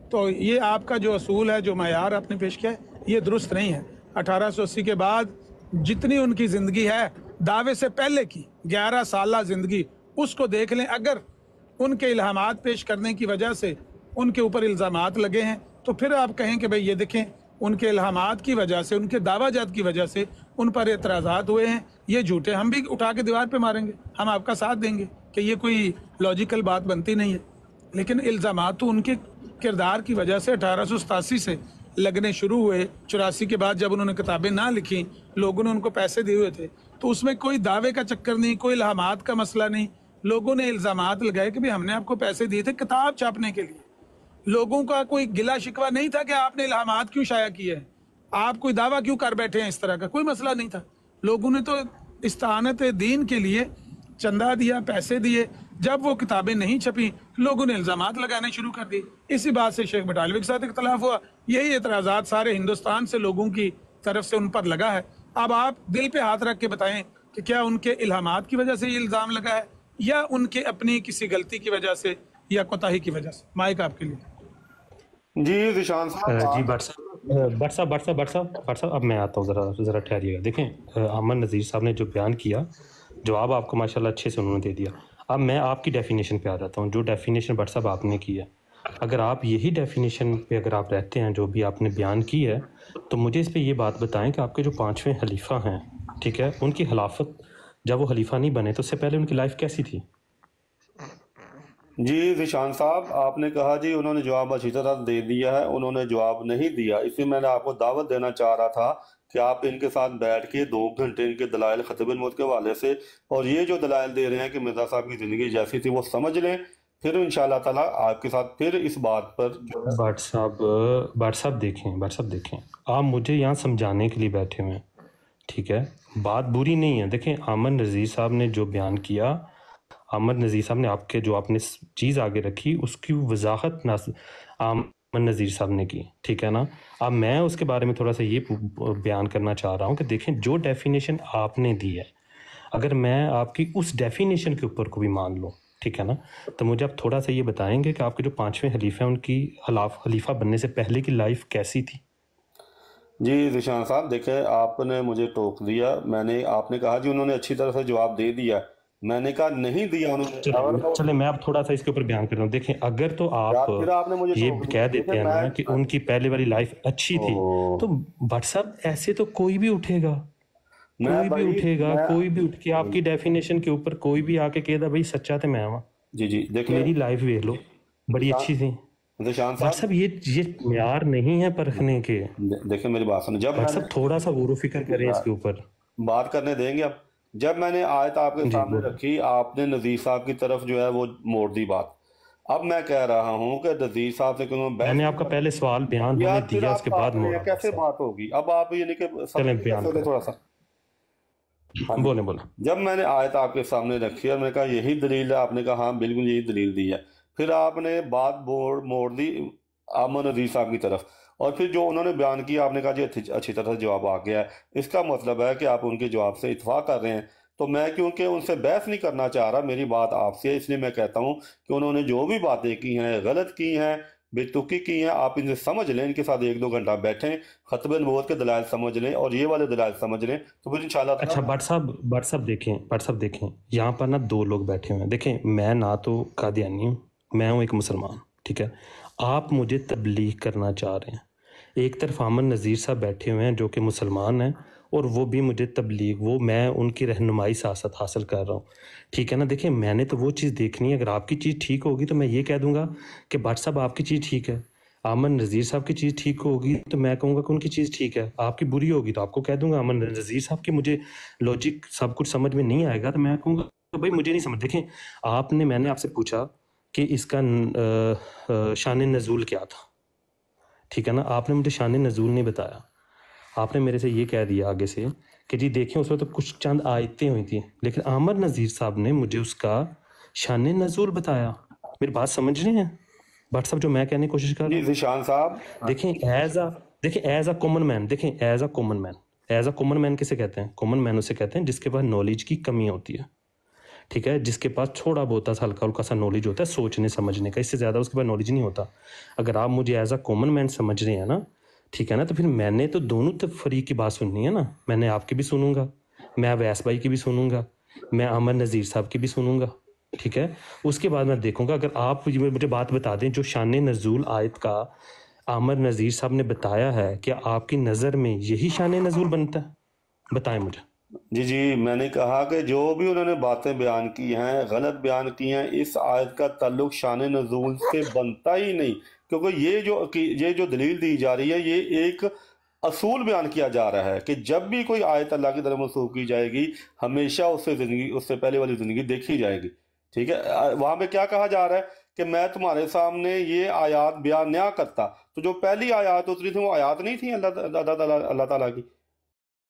तो ये आपका जो असूल है, जो मयार आपने पेश किया है, ये दुरुस्त नहीं है। 1880 के बाद जितनी उनकी ज़िंदगी है दावे से पहले की 11 साल ज़िंदगी, उसको देख लें। अगर उनके इल्हामात पेश करने की वजह से उनके ऊपर इल्ज़ामात लगे हैं तो फिर आप कहें कि भाई ये देखें उनके इल्हामात की वजह से, उनके दावाजात की वजह से उन पर एतराज़ात हुए हैं, ये झूठे, हम भी उठा के दीवार पे मारेंगे, हम आपका साथ देंगे कि ये कोई लॉजिकल बात बनती नहीं है। लेकिन इल्ज़ामात तो उनके किरदार की वजह से 1887 से लगने शुरू हुए। 84 के बाद जब उन्होंने किताबें ना लिखी, लोगों ने उनको पैसे दिए हुए थे, तो उसमें कोई दावे का चक्कर नहीं, कोई इल्हामात का मसला नहीं। लोगों ने इल्ज़ामात लगाए कि भाई हमने आपको पैसे दिए थे किताब छापने के लिए। लोगों का कोई गिला शिकवा नहीं था कि आपने इल्हामात क्यों शाया किए हैं, आप कोई दावा क्यों कर बैठे हैं, इस तरह का कोई मसला नहीं था। لوگوں نے تو استعانت دین کے لیے چندہ دیا، پیسے دیے، جب وہ کتابیں نہیں چھپی لوگوں نے الزامات لگانے شروع کر دی. اسی بات سے شیخ بٹالوی کے ساتھ اختلاف ہوا. یہی اعتراضات سارے ہندوستان سے لوگوں کی طرف سے ان پر لگا ہے. اب آپ دل پہ ہاتھ رکھ کے بتائیں کہ کیا ان کے الہامات کی وجہ سے یہ الزام لگا ہے یا ان کے اپنی کسی غلطی کی وجہ سے یا کوتاہی کی وجہ سے؟ مائک آپ کے لیے. جی ذیشان صاحب جی بٹ صاحب اب میں آتا ہوں، ذرا ٹھہریے گا. دیکھیں احمد نذیر صاحب نے جو بیان کیا، جواب آپ کو ماشاءاللہ اچھے سے انہوں نے دے دیا. اب میں آپ کی ڈیفینیشن پہ آ جاتا ہوں، جو ڈیفینیشن بٹ صاحب آپ نے کی ہے. اگر آپ یہی ڈیفینیشن پہ اگر آپ رہتے ہیں جو بھی آپ نے بیان کی ہے، تو مجھے اس پہ یہ بات بتائیں کہ آپ کے جو 5ویں خلیفہ ہیں، ٹھیک ہے، ان کی خلافت جب وہ خلیفہ نہیں بنے تو اس سے پہلے ان کی لائف کیسی تھی؟ جی ذیشان صاحب، آپ نے کہا جی انہوں نے جواب اچھی طرح دے دیا ہے، انہوں نے جواب نہیں دیا. اس لیے میں نے آپ کو دعوت دینا چاہ رہا تھا کہ آپ ان کے ساتھ بیٹھ کے 2 گھنٹے ان کے دلائل خطب الموت کے حوالے سے اور یہ جو دلائل دے رہے ہیں کہ مرزا صاحب کی زندگی جیسی تھی وہ سمجھ لیں، پھر انشاءاللہ تعالیٰ آپ کے ساتھ پھر اس بات پر جو ہے. بٹ صاحب دیکھیں آپ مجھے یہاں سمجھانے کے لیے بیٹھے ہوئے ہیں، ٹھیک ہے، بات بری نہیں ہے. دیکھیں احمد نذیر صاحب نے جو بیان کیا، احمد نذیر صاحب نے آپ کے جو آپ نے چیز آگے رکھی اس کی وضاحت احمد نذیر صاحب نے کی، ٹھیک ہے نا. اب میں اس کے بارے میں تھوڑا سا یہ بیان کرنا چاہ رہا ہوں کہ دیکھیں جو ڈیفینیشن آپ نے دی ہے، اگر میں آپ کی اس ڈیفینیشن کے اوپر کو بھی مان لوں، ٹھیک ہے نا، تو مجھے آپ تھوڑا سا یہ بتائیں گے کہ آپ کے جو 5ویں خلیفہ ہیں ان کی خلیفہ بننے سے پہلے کی لائف کیسی تھی؟ جی ذیشان صاحب دیکھیں، آپ نے مجھے ٹوک دیا. آپ نے کہا جی انہوں نے اچھی طرح سے جواب دے دیا، میں نے کہا نہیں دیا انہوں نے. چلیں میں اب تھوڑا سا اس کے اوپر بیان کر رہا ہوں. دیکھیں اگر تو آپ پھر آپ نے مجھے یہ ٹوک کہہ دیا. دیتے ہیں نا کہ ان کی پہلے والی لائف اچھی تھی، تو بٹ صاحب ایسے تو کوئی بھی اٹھے گا، کوئی بھی اٹھ کے آپ کی ڈیفینیشن کے اوپر کوئی بھی آ کے کہے دا بھائی سچا تے میں ہوں، جی دیکھیں میری لائف دیکھ لو بڑی اچھی تھی. ذیشان بٹ صاحب یہ معیار نہیں ہے پرکھنے کے. دیکھیں میری بات سنیں، بٹ صاحب تھوڑا سا غور و فکر کریں اس کے اوپر. بات کرنے دیں گے. اب جب میں نے آیت آپ کے سامنے رکھی، آپ نے نذیر صاحب کی طرف جو ہے وہ موڑ دی بات. اب میں کہہ رہا ہوں کہ نذیر صاحب سے کیوں میں نے آپ کا پہلے سوال بیان ہونے دیا، اس کے بعد موڑا. کیسے بات ہوگی؟ اب آپ یہ نہیں کہ تھوڑا سا بولیں. جب میں نے آیت آپ کے سامنے رکھی اور میں نے کہا یہی دلیل ہے، آپ نے کہا ہاں بالکل یہی دلیل دی ہے. پھر آپ نے بات موڑ دی احمد نذیر صاحب کی طرف، اور پھر جو انہوں نے بیان کیا آپ نے کہا جی اچھی طرح سے جواب آ گیا ہے. اس کا مطلب ہے کہ آپ ان کے جواب سے اتفاق کر رہے ہیں. تو میں کیونکہ ان سے بحث نہیں کرنا چاہ رہا، میری بات آپ سے، اس لیے میں کہتا ہوں کہ انہوں نے جو بھی باتیں کی ہیں غلط کی ہیں، بے تکی کی ہیں، آپ ان سے سمجھ لیں، ان کے ساتھ 1-2 گھنٹہ بیٹھیں، ختم نبوت کے دلائل سمجھ لیں اور یہ والے دلائل سمجھ لیں، تو پھر انشاءاللہ. اچھا بٹ صاحب دیکھیں یہاں پر نا 2 لوگ بیٹھے ہوئے ہیں. دیکھیں میں نہ تو قادیانی ہوں، میں ہوں ایک مسلمان، ٹھیک ہے. آپ مجھے تبلیغ کرنا چاہ رہے ہیں. ایک طرف احمد نذیر صاحب بیٹھے ہوئے ہیں جو کہ مسلمان ہیں، اور وہ بھی مجھے تبلیغ، وہ میں ان کی رہنمائی سیاست حاصل کر رہا ہوں، ٹھیک ہے نا. دیکھیں میں نے تو وہ چیز دیکھنی ہے. اگر آپ کی چیز ٹھیک ہوگی تو میں یہ کہہ دوں گا کہ بٹ صاحب آپ کی چیز ٹھیک ہے. احمد نذیر صاحب کی چیز ٹھیک ہوگی تو میں کہوں گا کہ ان کی چیز ٹھیک ہے. آپ کی بری ہوگی تو آپ کو کہہ دوں گا احمد نذیر صاحب کی مجھے لاجک سب کچھ سمجھ میں نہیں آئے گا تو میں کہوں گا کہ بھائی مجھے نہیں سمجھ. دیکھیں میں نے آپ سے پوچھا کہ اس کا شان نزول کیا تھا، ٹھیک ہے نا. آپ نے مجھے شان نزول نہیں بتایا. آپ نے میرے سے یہ کہہ دیا آگے سے کہ جی دیکھیں اس وقت تو کچھ چند آیتیں ہوئی تھیں، لیکن احمد نذیر صاحب نے مجھے اس کا شان نزول بتایا. میری بات سمجھ رہے ہیں بٹ صاحب جو میں کہنے کی کوشش کر رہا ہوں؟ ذیشان صاحب دیکھیں ایز اے کامن مین کسے کہتے ہیں؟ کامن مین اسے کہتے ہیں جس کے پاس نالج کی کمی ہوتی ہے، ٹھیک ہے، جس کے پاس تھوڑا بہت سا ہلکا ہلکا سا نالج ہوتا ہے سوچنے سمجھنے کا، اس سے زیادہ اس کے پاس نالج نہیں ہوتا. اگر آپ مجھے ایز اے کامن مین سمجھ رہے ہیں نا، ٹھیک ہے نا، تو پھر میں نے تو دونوں فریق کی بات سننی ہے نا. میں نے آپ کی بھی سنوں گا، میں اویس بھائی کی بھی سنوں گا، میں احمد نذیر صاحب کی بھی سنوں گا، ٹھیک ہے. اس کے بعد میں دیکھوں گا اگر آپ مجھے بات بتا دیں جو شان نزول آیت کا احمد نذیر صاحب نے بتایا ہے، کیا آپ کی نظر میں یہی شان نزول بنتا ہے؟ بتائیں مجھے. جی میں نے کہا کہ جو بھی انہوں نے باتیں بیان کی ہیں غلط بیان کی ہیں، اس آیت کا تعلق شان نزول سے بنتا ہی نہیں، کیونکہ یہ جو دلیل دی جا رہی ہے یہ ایک اصول بیان کیا جا رہا ہے کہ جب بھی کوئی آیت اللہ کی طرف منسوخ کی جائے گی ہمیشہ اس سے پہلے والی زندگی دیکھی جائے گی، ٹھیک ہے. وہاں پہ کیا کہا جا رہا ہے کہ میں تمہارے سامنے یہ آیات بیان نہ کرتا، تو جو پہلی آیات اتری تھی وہ آیات نہیں تھیں اللہ تعالیٰ کی.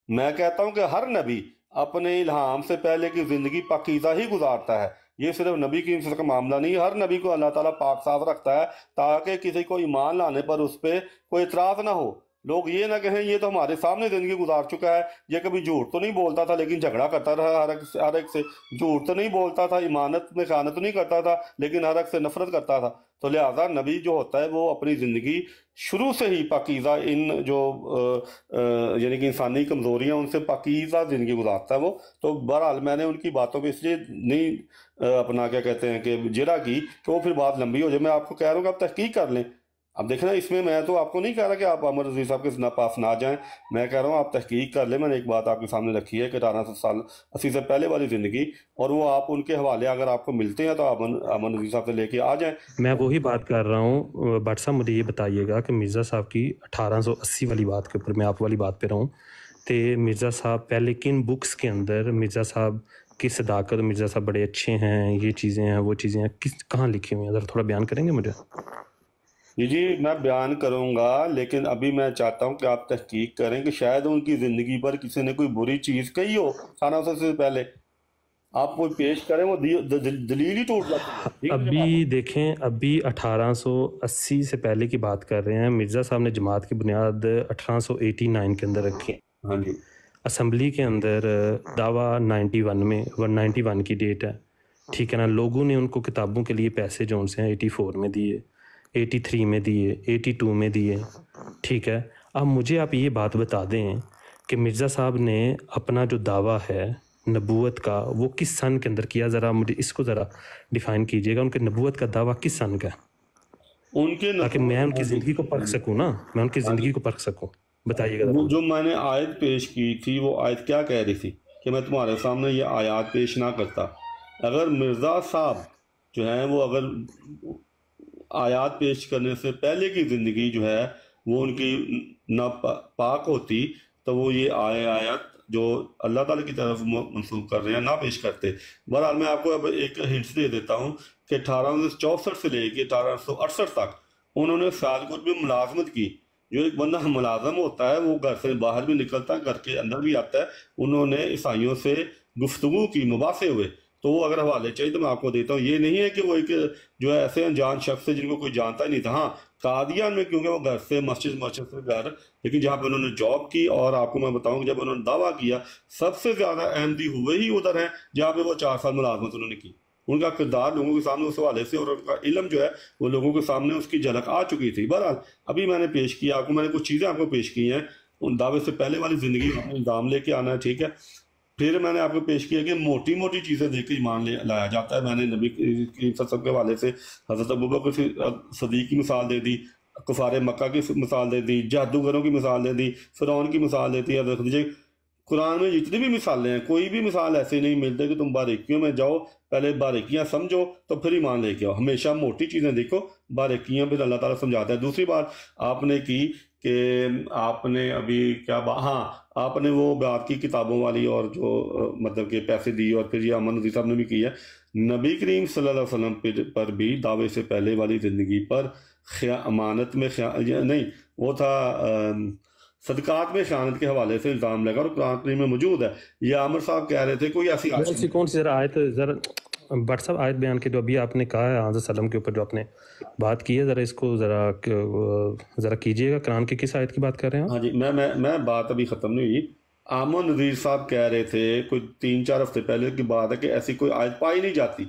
میں کہتا ہوں کہ ہر نبی اپنے الہام سے پہلے کی زندگی پاکیزہ ہی گزارتا ہے. یہ صرف نبی کی کا معاملہ نہیں، ہر نبی کو اللہ تعالیٰ پاک صاف رکھتا ہے تاکہ کسی کو ایمان لانے پر اس پہ کوئی اعتراض نہ ہو. لوگ یہ نہ کہیں یہ تو ہمارے سامنے زندگی گزار چکا ہے، یہ کبھی جھوٹ تو نہیں بولتا تھا لیکن جھگڑا کرتا رہا ہر ایک سے، جھوٹ تو نہیں بولتا تھا، ایمانت میں خیانت نہیں کرتا تھا لیکن ہر ایک سے نفرت کرتا تھا. تو لہٰذا نبی جو ہوتا ہے وہ اپنی زندگی شروع سے ہی پاکیزہ ان جو یعنی کہ انسانی کمزوریاں ان سے پاکیزہ زندگی گزارتا ہے وہ. تو بہرحال میں نے ان کی باتوں پہ اس لیے نہیں اپنا کیا کہتے ہیں کہ جرا کی کہ وہ پھر بات لمبی ہو جائے. میں آپ کو کہہ رہا ہوں کہ آپ تحقیق کر لیں. اب دیکھنا اس میں تو آپ کو نہیں کہہ رہا کہ آپ عمر رضوی صاحب کے پاس نہ جائیں، میں کہہ رہا ہوں آپ تحقیق کر لیں. میں نے ایک بات آپ کے سامنے رکھی ہے کہ 1880 سے پہلے والی زندگی، اور وہ آپ ان کے حوالے اگر آپ کو ملتے ہیں تو آپ عمر رضوی صاحب سے لے کے آ جائیں. میں وہی بات کر رہا ہوں. بٹ صاحب مجھے یہ بتائیے گا کہ مرزا صاحب کی 1880 والی بات کے اوپر میں آپ والی بات پہ رہوں تو مرزا صاحب پہلے کن بکس کے اندر مرزا صاحب کی صداقت، مرزا صاحب بڑے اچھے ہیں، یہ چیزیں ہیں وہ چیزیں ہیں، کہاں لکھی ہوئی ہیں؟ ذرا تھوڑا بیان کریں گے مجھے؟ جی میں بیان کروں گا، لیکن ابھی میں چاہتا ہوں کہ آپ تحقیق کریں کہ شاید ان کی زندگی پر کسی نے کوئی بری چیز کہی ہو 1800 سے پہلے. آپ کوئی پیش کریں وہ دلیل ہی ٹوٹ جاتی ہے. ابھی دیکھیں، ابھی 1880 سے پہلے کی بات کر رہے ہیں. مرزا صاحب نے جماعت کی بنیاد 1889 کے اندر رکھی. ہاں جی. اسمبلی کے اندر دعویٰ 91 میں 191 کی ڈیٹ ہے، ٹھیک ہے نا. لوگوں نے ان کو کتابوں کے لیے پیسے جو ان سے ہیں 84 میں دیے، 83 میں دیے، 82 میں دیے، ٹھیک ہے. اب مجھے آپ یہ بات بتا دیں کہ مرزا صاحب نے اپنا جو دعویٰ ہے نبوت کا وہ کس سن کے اندر کیا؟ ذرا مجھے اس کو ذرا ڈیفائن کیجیے گا. ان کے نبوت کا دعویٰ کس سن کا ہے ان کے تاکہ میں ان کی زندگی کو پرکھ سکوں نا، میں ان کی زندگی کو پرکھ سکوں. بتائیے گا. وہ جو میں نے آیت پیش کی تھی وہ آیت کیا کہہ رہی تھی کہ میں تمہارے سامنے یہ آیات پیش نہ کرتا. اگر مرزا صاحب جو ہیں وہ اگر آیات پیش کرنے سے پہلے کی زندگی جو ہے وہ ان کی ناپاک ہوتی تو وہ یہ آیات جو اللہ تعالیٰ کی طرف منسوخ کر رہے ہیں نہ پیش کرتے. بہرحال میں آپ کو اب ایک ہنٹ دے دیتا ہوں کہ 1864 سے لے کے 1868 تک انہوں نے سیالکوٹ میں ملازمت کی. جو ایک بندہ ملازم ہوتا ہے وہ گھر سے باہر بھی نکلتا ہے، گھر کے اندر بھی آتا ہے. انہوں نے عیسائیوں سے گفتگو کی، مباحثے ہوئے. تو وہ اگر حوالے چاہیے تو میں آپ کو دیتا ہوں. یہ نہیں ہے کہ وہ ایک جو ہے ایسے انجان شخص ہے جن کو کوئی جانتا ہی نہیں تھا. ہاں قادیان میں کیونکہ وہ گھر سے مسجد سے گھر، لیکن جہاں پہ انہوں نے جاب کی، اور آپ کو میں بتاؤں کہ جب انہوں نے دعویٰ کیا سب سے زیادہ احمدی ہوئے ہی ادھر ہیں جہاں پہ وہ 4 سال ملازمت انہوں نے کی. ان کا کردار لوگوں کے سامنے اس حوالے سے اور ان کا علم جو ہے وہ لوگوں کے سامنے اس کی جھلک آ چکی تھی. بہرحال ابھی میں نے پیش کیا آپ کو، میں نے کچھ چیزیں آپ کو پیش کی ہیں. ان دعوے سے پہلے والی زندگی میں الزام لے کے آنا ہے، ٹھیک ہے. پھر میں نے آپ کو پیش کیا کہ موٹی موٹی چیزیں دیکھ کے ایمان لایا جاتا ہے. میں نے نبی کی سب کے حوالے سے حضرت ابوبکر صدیق کی مثال دے دی، کفار مکہ کی مثال دے دی، جادوگروں کی مثال دے دی، فرعون کی مثال دیتی ہے حضرت خدیجہ. قرآن میں جتنی بھی مثالیں ہیں کوئی بھی مثال ایسے نہیں ملتے کہ تم باریکیوں میں جاؤ، پہلے باریکیاں سمجھو تو پھر ایمان لے کے آؤ. ہمیشہ موٹی چیزیں دیکھو، باریکیاں پھر اللہ تعالیٰ سمجھاتا ہے. دوسری بات آپ نے کی کہ آپ نے ابھی کیا ہاں آپ نے وہ بات کی کتابوں والی اور جو مطلب کہ پیسے دی، اور پھر یہ امن رضی صاحب نے بھی کی ہے. نبی کریم صلی اللہ علیہ وسلم پر بھی دعوے سے پہلے والی زندگی پر امانت میں نہیں، وہ تھا صدقات میں خیانت کے حوالے سے الزام لگا، اور قرآن کریم میں موجود ہے. یہ عامر صاحب کہہ رہے تھے کوئی ایسی کون سی ذرا آیت، ذرا بٹ صاحب آیت بیان کی جو ابھی آپ نے کہا ہے حضرت سلم کے اوپر جو آپ نے بات کی ہے، ذرا اس کو ذرا کیجیے گا. قرآن کی کس آیت کی بات کر رہے ہیں؟ ہاں جی میں بات ابھی ختم نہیں ہوئی. عامر نذیر صاحب کہہ رہے تھے کوئی 3-4 ہفتے پہلے کی بات ہے کہ ایسی کوئی آیت پائی نہیں جاتی.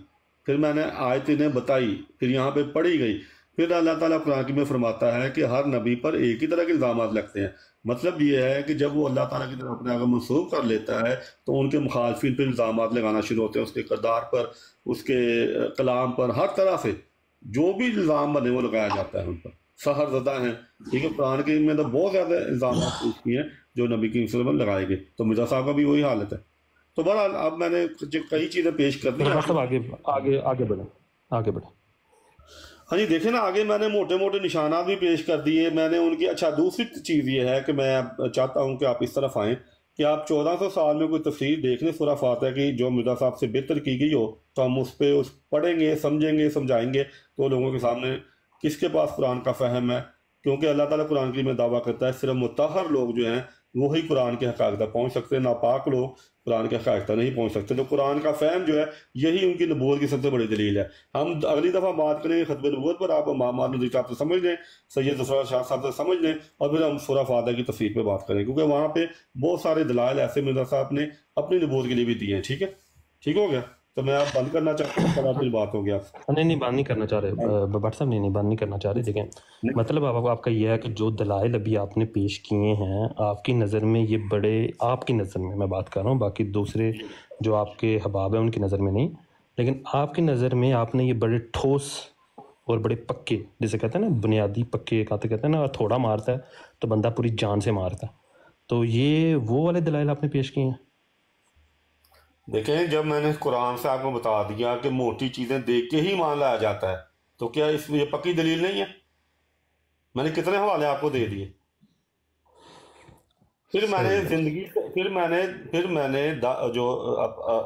پھر میں نے آیت انہیں بتائی، پھر یہاں پہ پڑھی گئی. پھر اللہ تعالیٰ قرآن میں فرماتا ہے کہ ہر نبی پر ایک ہی طرح کے الزامات لگتے ہیں. مطلب یہ ہے کہ جب وہ اللہ تعالیٰ کی طرف اپنے آگے منسوخ کر لیتا ہے تو ان کے مخالفین پہ الزامات لگانا شروع ہوتے ہیں، اس کے کردار پر، اس کے کلام پر، ہر طرح سے جو بھی الزام بنے وہ لگایا جاتا ہے ان پر. سحر زدہ ہیں، ٹھیک ہے. قرآن کے میں تو بہت زیادہ الزامات پیش کیے ہیں جو نبی کی وسلم لگائے گئے. تو مرزا صاحب کا بھی وہی حالت ہے. تو بہرحال اب میں نے کئی چیزیں پیش کر دی. آگے بڑھیں. ہاں جی دیکھیں نا آگے میں نے موٹے موٹے نشانات بھی پیش کر دیے میں نے ان کی. اچھا دوسری چیز یہ ہے کہ میں چاہتا ہوں کہ آپ اس طرف آئیں کہ آپ 1400 سال میں کوئی تفسیر دیکھ لیں سورہ فاتحہ کی جو مرزا صاحب سے بہتر کی گئی ہو، تو ہم اس پہ پڑھیں گے، سمجھیں گے، سمجھائیں گے تو لوگوں کے سامنے کس کے پاس قرآن کا فہم ہے. کیونکہ اللہ تعالیٰ قرآن کی میں دعویٰ کرتا ہے صرف مطہر لوگ جو ہیں वही कुरान के हक़ाइक़ तक पहुँच सकते हैं। नापाक लोग कुरान के हक़ाइक़ तक नहीं पहुँच सकते। तो कुरान का फ़हम जो है यही उनकी नबूवत की सबसे बड़ी दलील है। हम अगली दफ़ा बात करेंगे खत्म नबूवत पर, आप मामा नज़ीर साहब से समझ लें, सैयद ज़फ़र शाह साहब से समझ लें, और फिर हम सूरह फातिहा की तफसीर पे बात करें, क्योंकि वहाँ पे बहुत सारे दलाइल ऐसे मिर्ज़ा साहब ने अपनी नबूवत के लिए भी दिए हैं। ठीक है, ठीक हो गया? तो मैं आप बंद करना चाहता हूँ, पर फिर बात हो गया। नहीं बंद नहीं करना चाह रहे भट्ट साहब, नहीं बंद नहीं करना चाह रहे। देखें, मतलब आपका यह है कि जो दलाइल अभी आपने पेश किए हैं, आपकी नज़र में ये बड़े, आपकी नज़र में मैं बात कर रहा हूँ, बाकी दूसरे जो आपके हबाब हैं उनकी नज़र में नहीं, लेकिन आपकी नज़र में आपने ये बड़े ठोस और बड़े पक्के, जैसे कहते हैं ना बुनियादी पक्के, कहते हैं ना, थोड़ा मारता है तो बंदा पूरी जान से मारता है, तो ये वो वाले दलाइल आपने पेश किए हैं। देखें, जब मैंने कुरान से आपको बता दिया कि मोटी चीज़ें देख के ही मान लाया जाता है, तो क्या इसमें ये पक्की दलील नहीं है? मैंने कितने हवाले आपको दे दिए। फिर मैंने जिंदगी, फिर मैंने जो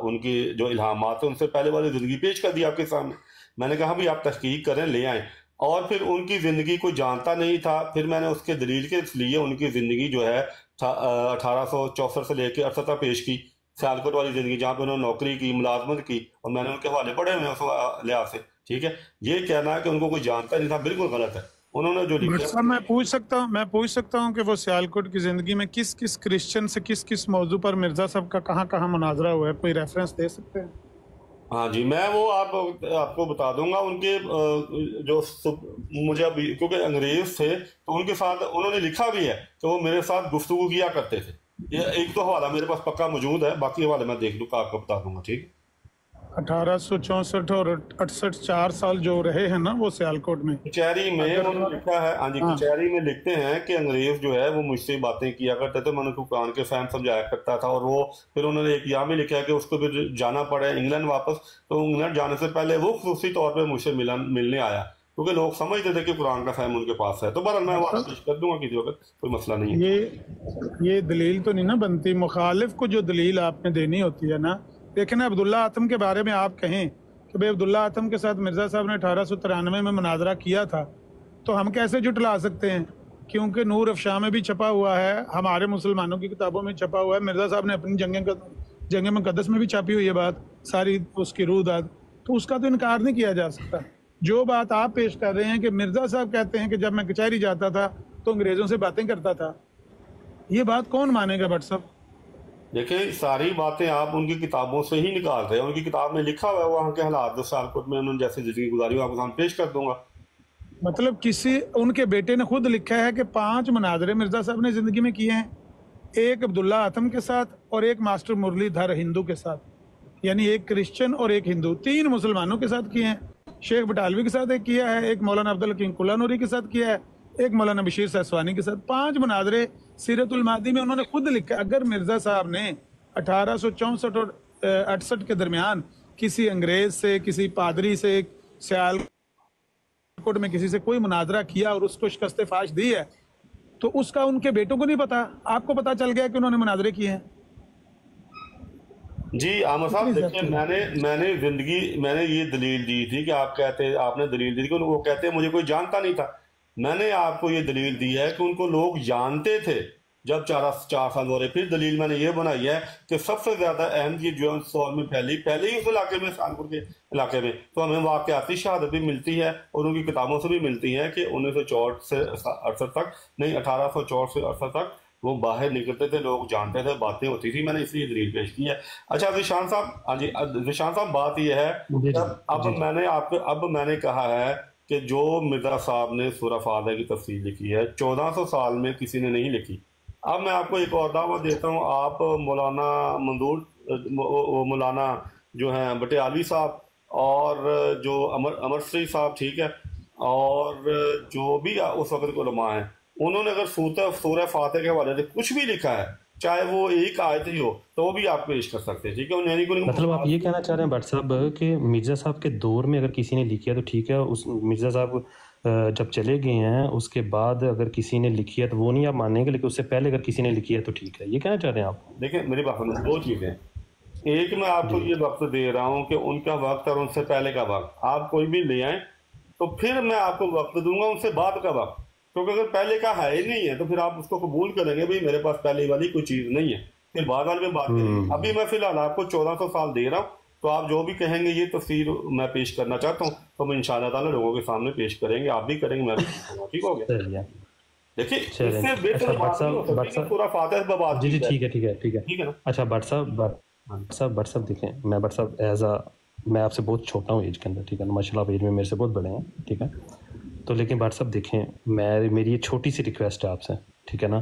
उनकी जो इल्हामात है उनसे पहले वाली ज़िंदगी पेश कर दी आपके सामने। मैंने कहा भी आप तहकीक करें, ले आएँ। और फिर उनकी ज़िंदगी कोई जानता नहीं था, फिर मैंने उसके दलील के लिए उनकी ज़िंदगी जो है 1864 से लेकर 68 तक पेश की, सियालकोट वाली ज़िंदगी, जहाँ पे उन्होंने नौकरी की, मुलाजमत की, और मैंने उनके हवाले पढ़े हुए हैं उस लिहाज से। ठीक है, ये कहना है कि उनको कोई जानता नहीं था, बिल्कुल गलत है। उन्होंने जो भट्ट लिखा, साहब मैं पूछ सकता हूँ कि वो सियालकोट की ज़िंदगी में किस किस क्रिश्चियन से किस किस मौजू पर मिर्ज़ा साहब का कहाँ कहाँ मुनाजरा हुआ है, कोई रेफरेंस दे सकते हैं? हाँ जी, मैं वो आपको बता दूंगा। उनके मुझे अभी, क्योंकि अंग्रेज थे तो उनके साथ उन्होंने लिखा भी है कि वो मेरे साथ गुफ्तगू किया करते थे। ये एक तो हवाला मेरे पास पक्का मौजूद है, बाकी हवाले मैं देख लूँगा, आपको बता दूंगा। ठीक है, 1864 और 68, 4 साल जो रहे हैं ना वो सियालकोट में, कचहरी में उन्होंने लिखा है। हाँ जी, कचहरी में लिखते हैं कि अंग्रेज जो है वो मुझसे बातें किया करते थे, मैं उनको कुरान के फहम समझाया करता था। और वो फिर उन्होंने एक यहाँ भी लिखा है कि उसको फिर जाना पड़े इंग्लैंड वापस, तो इंग्लैंड जाने से पहले वो खुसूसी तौर पर मुझसे मिलने आया, क्योंकि लोग समझते थे कि कुरान का फहम उनके पास है। तो बहरहाल मैं वहाँ पेश कर दूंगा किसी वक्त, कोई मसला नहीं है। ये दलील तो नहीं ना बनती, मुखालिफ को जो दलील आपने देनी होती है ना। देखें ना, अब्दुल्ला आतम के बारे में आप कहें कि भाई अब्दुल्ला आतम के साथ मिर्ज़ा साहब ने 1893 में मुनाजरा किया था, तो हम कैसे जुटला सकते हैं? क्योंकि नूर अफशां में भी छपा हुआ है, हमारे मुसलमानों की किताबों में छपा हुआ है, मिर्ज़ा साहब ने अपनी जंग मुक़द्दस में भी छपी हुई है बात सारी, उसकी रूदात, तो उसका तो इनकार नहीं किया जा सकता। जो बात आप पेश कर रहे हैं कि मिर्ज़ा साहब कहते हैं कि जब मैं कचहरी जाता था तो अंग्रेज़ों से बातें करता था, ये बात कौन मानेगा भट्ट साहब? देखिए, सारी बातें आप उनकी किताबों से ही निकाल रहे हैं। उनकी किताब में लिखा हुआ है वहाँ के हालात जो सियालकोट में उन्होंने जैसे जिंदगी गुजारी, आपको सामने पेश कर दूंगा। मतलब किसी उनके बेटे ने खुद लिखा है कि 5 मुनाजरे मिर्ज़ा साहब ने ज़िंदगी में किए हैं, एक अब्दुल्ला आतम के साथ और एक मास्टर मुरलीधर हिंदू के साथ, यानी एक क्रिश्चियन और एक हिंदू, 3 मुसलमानों के साथ किए हैं। शेख बटालवी के साथ एक किया है, एक मौलाना अब्दुल हकीम कुल्लानूरी के साथ किया है, एक मौलाना बशीर सासवानी के साथ। 5 मुनाजरे सीरतुल मादी में उन्होंने खुद लिखा। अगर मिर्ज़ा साहब ने 1864 और 68 के दरमियान किसी अंग्रेज से, किसी पादरी से, सियालकोट में किसी से कोई मुनाजरा किया और उसको शिकस्त फाश दी है, तो उसका उनके बेटों को नहीं पता, आपको पता चल गया कि उन्होंने मुनाजरे किए हैं। जी आमर साहब, देखिए, मैंने ये दलील दी थी कि आपने दलील दी थी कि वो कहते हैं मुझे कोई जानता नहीं था। मैंने आपको ये दलील दी है कि उनको लोग जानते थे जब 4 साल हो रहे। फिर दलील मैंने ये बनाई है कि सबसे ज्यादा अहम ये जो दौर में पहले ही उस इलाके में, सियालकोट के इलाके में, तो हमें वाकयाती शहादत भी मिलती है और उनकी किताबों से भी मिलती है कि 1964 से 68 तक, नहीं 1864 से 68 तक वो बाहर निकलते थे, लोग जानते थे, बातें होती थी। मैंने इसलिए दलील पेश की है। अच्छा ज़ीशान साहब, हाँ जी ज़ीशान साहब, बात यह है अब मैंने कहा है कि जो मिर्ज़ा साहब ने सूरह फातिहा की तफसीर लिखी है 1400 साल में किसी ने नहीं लिखी। अब मैं आपको एक और दावा देता हूँ, आप मौलाना मौलाना जो हैं बटियालवी साहब और जो अमर श्री साहब, ठीक है, और जो भी उस वक्त के उलमा हैं, उन्होंने अगर सूरह फातिहा के हवाले से कुछ भी लिखा है, चाहे वो एक आयत ही हो, तो वो भी आप पेश कर सकते हैं। ठीक है, मतलब आप ये कहना चाह रहे हैं भट्ट साहब कि मिर्ज़ा साहब के दौर में अगर किसी ने लिखी है तो ठीक है, उस मिर्ज़ा साहब जब चले गए हैं उसके बाद अगर किसी ने लिखी है तो वो नहीं आप मानेंगे, लेकिन उससे पहले अगर किसी ने लिखी है तो ठीक है, ये कहना चाह रहे हैं आप? देखिए मेरी बात सुनो, 2 चीज़ें। एक, मैं आपको ये वक्त दे रहा हूँ कि उनका वक्त और उनसे पहले का वक्त आप कोई भी ले आए, तो फिर मैं आपको वक्त दूंगा उनसे बाद का वक्त। क्योंकि अगर पहले का है ही नहीं है तो फिर आप उसको कबूल करेंगे भाई मेरे पास पहले वाली कोई चीज़ नहीं है, फिर बाद वाले में बात करेंगे। अभी मैं फिलहाल आपको 1400 साल दे रहा हूँ, तो आप जो भी कहेंगे ये तफसीर मैं पेश करना चाहता हूँ तो हम इंशाअल्लाह ताला लोगों के सामने पेश करेंगे, आप भी करेंगे मैं भी करूँगा, ठीक हो गया। देखिए इससे बेहतर बात नहीं हो सकती कि पूरा फातिहा पे बात जी की जी जाए। ठीक है ना। अच्छा भट्ट साहब देखें, मैं भट्ट साहब मैं आपसे बहुत छोटा हूँ एज के अंदर, ठीक है ना, माशाल्लाह आप एज में मेरे से बहुत बड़े हैं, ठीक है, तो लेकिन भट्ट साहब देखें मेरी ये छोटी सी रिक्वेस्ट है आपसे, ठीक है ना,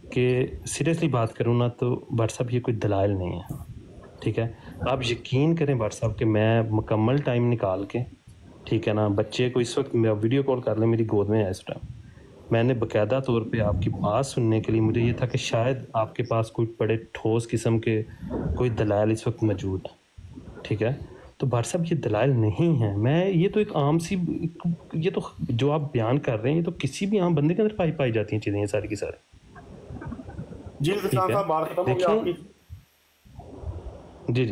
कि सीरियसली बात करूँ ना तो भट्ट साहब ये कोई दलाइल नहीं है, ठीक है, आप यकीन करें भट्ट साहब कि मैं मुकम्मल टाइम निकाल के, ठीक है ना, बच्चे को इस वक्त वीडियो कॉल कर लें, मेरी गोद में है इस टाइम, मैंने बाकायदा तौर पे आपकी बात सुनने के लिए मुझे ये था कि शायद आपके पास कोई बड़े ठोस किस्म के कोई दलाइल इस वक्त मौजूद है, ठीक है, तो भट्ट साहब ये दलाइल नहीं है, मैं ये तो एक आम सी, ये तो जो आप बयान कर रहे हैं ये तो किसी भी आम बंदे के अंदर पाई जाती हैं चीज़ें, ये सारी की सारी। जी बात खत्म हो गई आपकी। जी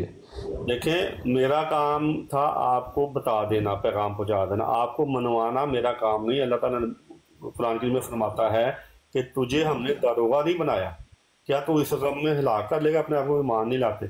देखें मेरा काम था आपको बता देना, पैगाम पहुंचा देना, आपको मनवाना मेरा काम नहीं। अल्लाह ताला कुरान में फरमाता है कि तुझे हमने दारोगा नहीं बनाया, क्या तू इस गम में हिलाक कर लेगा अपने आप को, ईमान नहीं लाते।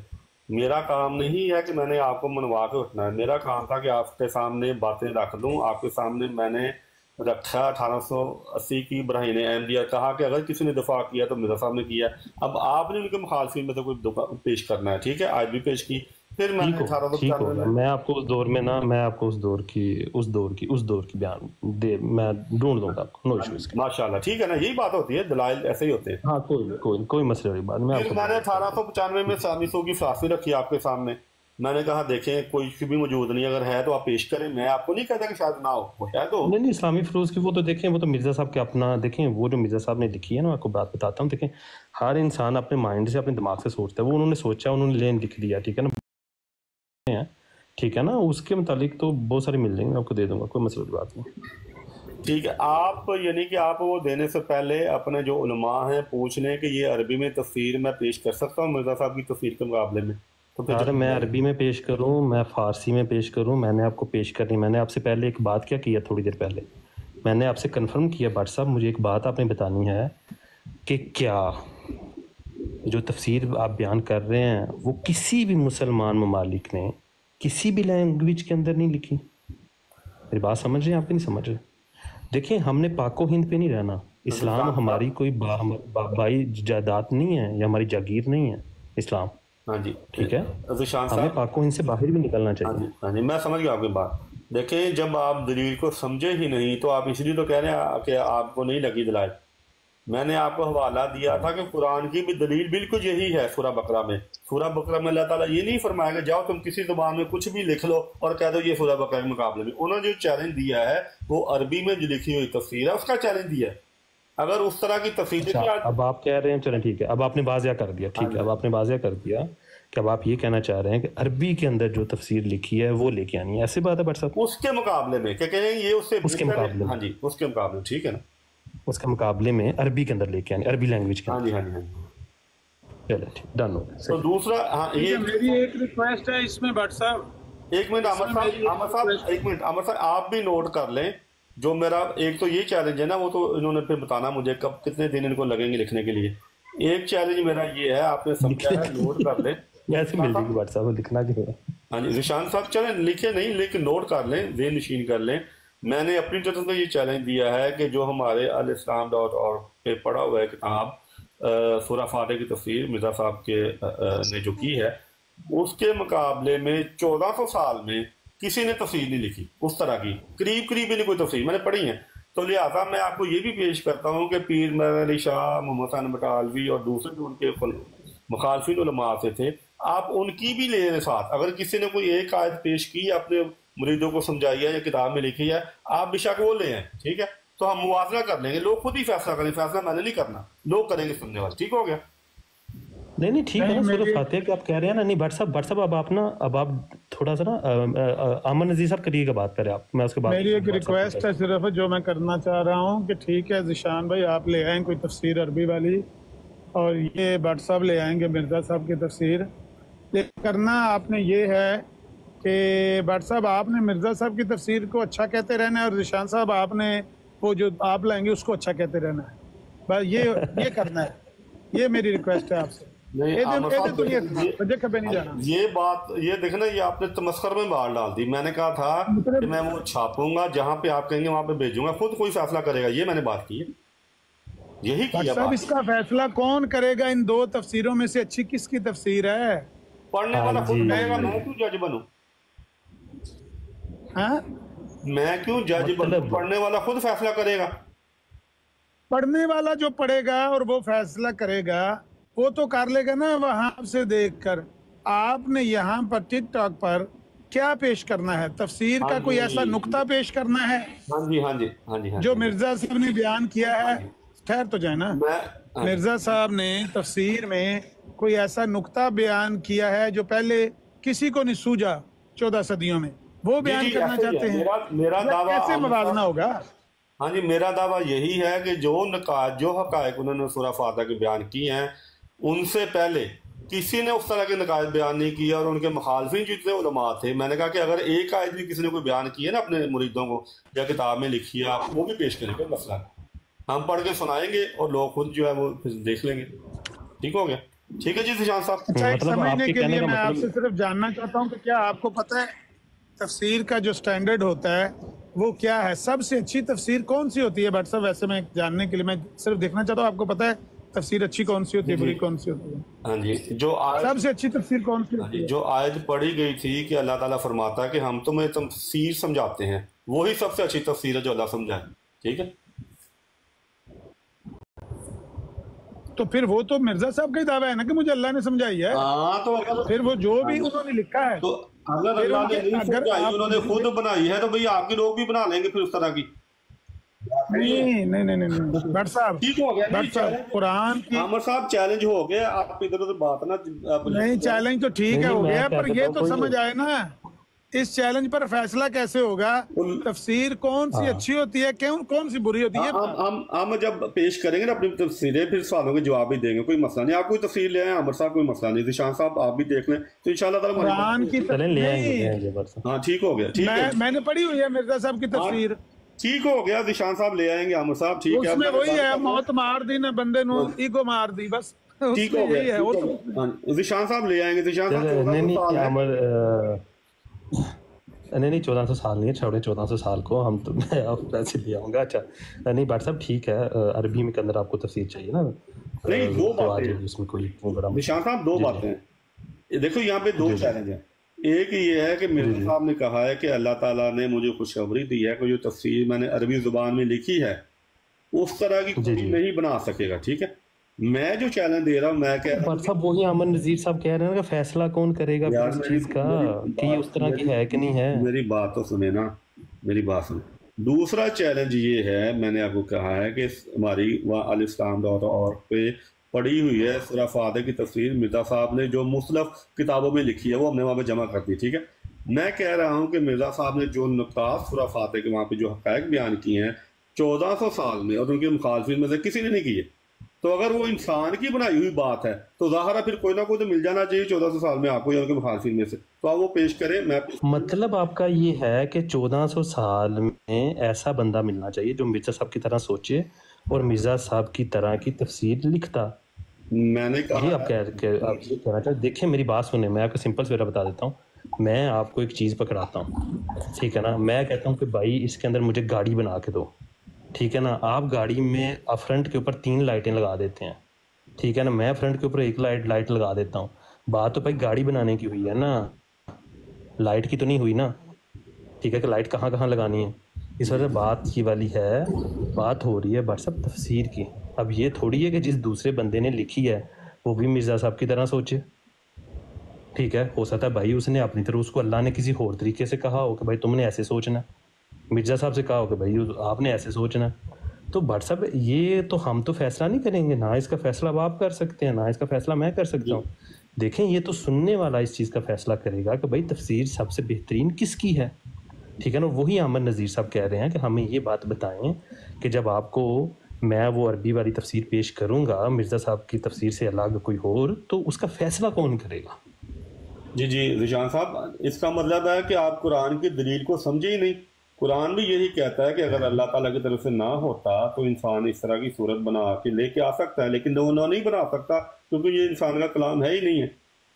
मेरा काम नहीं है कि मैंने आपको मनवा के उठना है, मेरा काम था कि आपके सामने बातें रख दूं। आपके सामने मैंने रखा 1880 की बरहीन अहमदिया, कहा कि अगर किसी ने दफा किया तो मिर्ज़ा साहब ने किया। अब आपने उनके मुखालफिन में तो कोई पेश करना है, ठीक है, आज भी पेश की। फिर मैंने 1895 में मैं आपको उस दौर में ना, मैं आपको उस दौर की बयान दे मैं ढूंढ दूंगा आपको, नो इश्यूज। माशाल्लाह, ठीक है ना, यही बात होती है, दलाइल ऐसे ही होते हैं। हाँ कोई मसले वाली बात मैं आपको। मैंने 1895 में सामिसों की फांसी रखी आपके सामने, मैंने कहा देखें कोई भी मौजूद नहीं, अगर है तो आप पेश करें। मैं आपको नहीं कहता कि शायद ना हो, है तो नहीं इस्लामी फरोज की वो तो देखें, वो तो मिर्ज़ा साहब के अपना देखें, वो जो मिर्ज़ा साहब ने लिखी है ना, आपको बात बताता हूँ, देखें हर इंसान अपने माइंड से अपने दिमाग से सोचता है, वो उन्होंने सोचा उन्होंने लेन लिख दिया, ठीक है ना, ठीक है ना, उसके मुतालिक तो बहुत सारे मिल जाएंगे, आपको दे दूंगा, कोई मसले की बात नहीं। ठीक है, आप यानी कि आप वो देने से पहले अपने जो उलमा हैं पूछ लें कि ये अरबी में तफसीर मैं पेश कर सकता हूँ मिर्ज़ा साहब की तफसीर के मुकाबले में, तो फिर मैं अरबी में पेश करूँ, मैं फ़ारसी में पेश करूँ, मैंने आपको पेश करनी। मैंने आपसे पहले एक बात क्या किया, थोड़ी देर पहले मैंने आपसे कंफर्म किया भट्ट साहब, मुझे एक बात आपने बतानी है कि क्या जो तफसीर आप बयान कर रहे हैं वो किसी भी मुसलमान ममालिक ने किसी भी लैंग्वेज के अंदर नहीं लिखी। मेरी बात समझ रहे हैं आप, नहीं समझ रहे? देखिए हमने पाको हिंद पे नहीं रहना, इस्लाम हमारी कोई बाई जायदाद नहीं है या हमारी जागीर नहीं है इस्लाम। हाँ जी, ठीक है, हमें पाको हिंद से बाहर भी निकलना चाहिए। हाँ जी, मैं समझ गया आपकी बात। देखें जब आप दलील को समझे ही नहीं तो आप इसलिए तो कह रहे हैं कि आपको नहीं लगी दलाइल। मैंने आपको हवाला दिया था कि कुरान की भी दलील बिल्कुल यही है। सूरह बकरा में अल्लाह ताला ये नहीं फरमाएगा जाओ तुम किसी ज़बान में कुछ भी लिख लो और कह दो ये सूरह बकरा के मुकाबले में। उन्होंने जो चैलेंज दिया है वो अरबी में जो लिखी हुई तफसीर है उसका चैलेंज दिया है। अगर उस तरह की तफसीर अब आप कह रहे हैं, चलें ठीक है, अब आपने वाज़िया कर दिया, ठीक है, अब आपने वाज़िया कर दिया कि अब आप ये कहना चाह रहे हैं कि अरबी के अंदर जो तफसीर लिखी है वो लेके आनी है, ऐसी बात है भट्ट साहब? उसके मुकाबले में क्या कहें ये उसके मुकाबले, हाँ जी उसके मुकाबले, ठीक है ना, उसके मुकाबले में अरबी के अंदर लेके आनी, अरबी लैंग्वेज के अंदर। हाँ जी चलो ठीक, डन हो गया। तो दूसरा, हाँ ये मेरी एक रिक्वेस्ट है इसमें भट्ट साहब, एक मिनट अमर साहब आप भी नोट कर लें। जो मेरा एक तो ये चैलेंज है ना, वो तो इन्होंने फिर बताना मुझे कब कितने दिन इनको लगेंगे लिखने के लिए। एक चैलेंज मेरा ये है, आपने समझा है, नोट कर लें। कैसे मिल जाएगी भट्ट साहब, लिखना क्यों है? हाँ जी निशान साहब, चलें लिखे नहीं लेकिन नोट कर लें, ज़हन नशीन कर लें। मैंने अपनी तरफ से ये चैलेंज दिया है कि जो हमारे alislam.org पे पढ़ा हुआ है किताब सूरह फातिहा की तफसीर मिर्ज़ा साहब के ने जो की है, उसके मुकाबले में 1400 साल में किसी ने तफसीर नहीं लिखी उस तरह की, करीब ही नहीं कोई तफसीर मैंने पढ़ी है। तो लिहाजा मैं आपको ये भी पेश करता हूँ कि पीर मेहर अली शाह, मोहम्मद हसन बटालवी और दूसरे जो उनके मुखालफिन उलमा से थे, आप उनकी भी ले साथ। अगर किसी ने कोई एक आयत पेश की अपने मुरीदों को समझाई है या किताब में लिखी है, आप बेशक वो ले हैं, ठीक है, तो हम मुआवजा कर लेंगे। लोग खुद ही फैसला करें, फैसला मैंने नहीं करना, लोग करेंगे सुनने वाले, ठीक हो गया? नहीं ठीक है ना, सूरह फातिहा की आप कह रहे हैं ना। नहीं भट्ट साहब अब आप थोड़ा सा ना अमन नज़ीर साहब करिएगा बात करें आप, मैं उसके बाद मेरी एक रिक्वेस्ट है सिर्फ जो मैं करना चाह रहा हूँ कि ठीक है ज़िशान भाई आप ले आएँ कोई तफसीर अरबी वाली, और ये भट्ट साहब ले आएंगे मिर्ज़ा साहब की तफसीर। लेकिन करना आपने ये है कि भट्ट साहब आपने मिर्ज़ा साहब की तफसीर को अच्छा कहते रहना है और ज़िशान साहब आपने वो जो आप लाएंगे उसको अच्छा कहते रहना है, बस ये करना है। ये मेरी रिक्वेस्ट है आपसे। नहीं आमिर साहब मुझे कभी नहीं जाना। ये बात ये देखना, ये आपने तमस्कर में बात डाल दी। मैंने कहा था कि मैं वो छापूंगा, जहां पे आप कहेंगे वहां पे भेजूंगा, खुद कोई फैसला करेगा, ये मैंने बात की है, यही किया बात। इसका फैसला कौन करेगा? इन दो तफसीरों में से अच्छी किसकी तफसीर है? पढ़ने वाला खुद कहेगा, मैं क्यों जज बनूं? मैं क्यों जज बनूं? पढ़ने वाला खुद फैसला करेगा। पढ़ने वाला जो पढ़ेगा और वो फैसला करेगा, वो तो कर लेगा ना वहां से देखकर। आपने यहाँ पर टिकटॉक पर क्या पेश करना है? तफसीर का कोई ऐसा नुक्ता पेश करना है? हाँ जी हाँ जी हाँ जी हाँ जो मिर्जा साहब ने बयान किया है। ठहर तो जाए ना। मिर्जा साहब ने तफसीर में कोई ऐसा नुक्ता बयान किया है जो पहले किसी को नहीं सूझा 14 सदियों में, वो बयान करना चाहते हैं। मेरा दावा कैसे मवाजना होगा? हाँ जी, मेरा दावा यही है कि जो नकात जो हकायक उन्होंने सूरह फातिहा के बयान किए हैं, उनसे पहले किसी ने उस तरह के नकात बयान नहीं किया, और उनके मुखालफिन जितने उलमा थे, मैंने कहा कि अगर एक आयत भी किसी ने कोई बयान किया ना अपने मुरीदों को या किताब में लिखी है, आप वो भी पेश करें, कोई मसला नहीं। हम पढ़ के सुनाएंगे और लोग खुद जो है वो देख लेंगे। ठीक हो गया? ठीक है जी जिशान साहब। अच्छा, समझने के लिए मैं आपसे सिर्फ जानना चाहता हूँ कि क्या आपको पता है तफसीर का जो स्टैंडर्ड होता है वो क्या है? सबसे अच्छी तफसीर कौन सी होती है भट्ट साहब? वैसे मैं जानने के लिए मैं सिर्फ देखना चाहता हूँ, आपको पता है तफसीर अच्छी कौन सी होती है, बुरी कौन सी होती है? हाँ जी, जो सबसे अच्छी तफसीर कौन सी होती है? जो आयत पढ़ी गई थी कि अल्लाह ताला फरमाता है कि हम तुम्हें तफसीर समझाते हैं, वही सबसे अच्छी तफसीर है जो अल्लाह समझाए। ठीक है, तो फिर वो तो मिर्जा साहब का ही दावा है ना कि मुझे अल्लाह ने समझाई है। तो फिर वो जो भी उन्होंने लिखा है, तो अगर अल्लाह ने नहीं समझाई, उन्होंने खुद बनाई है, तो भाई आपके लोग भी बना लेंगे फिर उस तरह की। नहीं भट्ट साहब, ठीक हो गया। भट्ट साहब, कुरान की आमिर साहब चैलेंज हो गया, आप इधर उधर बात ना नहीं, चैलेंज तो ठीक है हो गया, पर ये तो समझ आए ना इस चैलेंज पर फैसला कैसे होगा? तफसीर कौन सी अच्छी होती है, कौन सी बुरी होती है? हम जब पेश करेंगे ना अपनी तफसीरें, फिर सवालों के जवाब भी देंगे, कोई मसला नहीं। आप कोई तफसीर ले आए आमिर साहब, कोई मसला नहीं। जिशान साहब आप भी देख लें तो इंशाल्लाह ताला कुरान की ले आएंगे। हाँ ठीक हो गया, ठीक है। मैंने पढ़ी हुई है मिर्जा साहब की तफसीर। ठीक हो गया, जिशान साहब ले आएंगे आमिर साहब। ठीक है, उसमें वही है, मौत मार दी ना बंदे नु, ईगो मार दी, बस ठीक हो गया। जिशान साहब ले आएंगे। जिशान साहब नहीं 1400 साल नहीं है, छोड़े 1400 साल को, हम तो मैं आप पैसे ले आऊँगा। अच्छा नहीं भट्ट साहब ठीक है, अरबी में के अंदर आपको तफसीर चाहिए ना? नहीं, दो बातें इसमें कोई बड़ा निशान साहब, दो बातें हैं। देखो यहाँ पे दो चैलेंज हैं। एक ये है कि मिर्जा साहब ने कहा है कि अल्लाह ताला ने मुझे खुशखबरी दी है कि जो तफसीर मैंने अरबी जुबान में लिखी है उस तरह की कोई नहीं बना सकेगा। ठीक है, मैं जो चैलेंज दे रहा हूँ, मैं कह रहा हूँ साहब वही अमन नजीर साहब कह रहे हैं कि फैसला कौन करेगा इस चीज का कि ये उस तरह की है कि नहीं है। मेरी बात तो सुने ना, मेरी बात सुने। दूसरा चैलेंज ये है, मैंने आपको कहा है कि हमारी www.alislam.org पे पड़ी हुई है सूरह फातिहा की तफसीर, मिर्जा साहब ने जो मुख्तलिफ किताबों में लिखी है वो हमने वहाँ पे जमा कर दी। ठीक है, मैं कह रहा हूँ कि मिर्जा साहब ने जो नुक़ात सूरह फातिहा के वहाँ पे जो हक़ाइक़ बयान किए हैं 1400 साल में, और उनके मुखालफिन में से किसी ने नहीं किए, तो अगर वो इंसान की बनाई हुई बात है तो ज़ाहिर है फिर कोई ना कोई तो मिल जाना चाहिए 1400 साल में आपको या उनके मुखालफिन में से, तो आप वो पेश करें। मैं मतलब आपका ये है कि 1400 साल में ऐसा बंदा मिलना चाहिए जो मिर्जा साहब की तरह सोचे और मिर्जा साहब की तरह की तफसीर लिखता। मैंने कहा आप कहना चाहते, देखिए मेरी बात सुने, मैं आपको सिंपल से बता देता हूँ। मैं आपको एक चीज़ पकड़ाता हूँ, ठीक है ना? मैं कहता हूँ कि भाई इसके अंदर मुझे गाड़ी बना के दो, ठीक है ना? आप गाड़ी में फ्रंट के ऊपर 3 लाइटें लगा देते हैं, ठीक है ना? मैं फ्रंट के ऊपर एक लाइट लगा देता हूँ। बात तो भाई गाड़ी बनाने की हुई है ना, लाइट की तो नहीं हुई ना। ठीक है कि लाइट कहाँ कहाँ लगानी है, इस वजह से बात ये वाली है, बात हो रही है बट सब तफसीर की। अब ये थोड़ी है कि जिस दूसरे बंदे ने लिखी है वो भी मिर्ज़ा साहब की तरह सोचे, ठीक है? हो सकता है भाई उसने अपनी तरह, उसको अल्लाह ने किसी और तरीके से कहा हो कि भाई तुमने ऐसे सोचना, मिर्जा साहब से कहा हो कि भाई आपने ऐसे सोचना। तो भट्ट साहब ये तो हम तो फैसला नहीं करेंगे ना, इसका फैसला अब आप कर सकते हैं ना, इसका फैसला मैं कर सकता हूँ। देखें ये तो सुनने वाला इस चीज़ का फैसला करेगा कि भाई तफसीर सबसे बेहतरीन किसकी है, ठीक है ना? वही अमन नज़ीर साहब कह रहे हैं कि हमें ये बात बताएं कि जब आपको मैं वो अरबी वाली तफसीर पेश करूँगा मिर्ज़ा साहब की तफसीर से अलग कोई और, तो उसका फैसला कौन करेगा? जी जिशान साहब, इसका मतलब है कि आप कुरान की दलील को समझे ही नहीं। قرآن بھی یہی کہتا ہے کہ اگر اللہ تعالیٰ کی طرف سے نہ ہوتا تو انسان اس طرح کی صورت بنا کے لے کے آ سکتا ہے، لیکن وہ نہیں بنا سکتا کیونکہ یہ انسان کا کلام ہے ہی نہیں ہے۔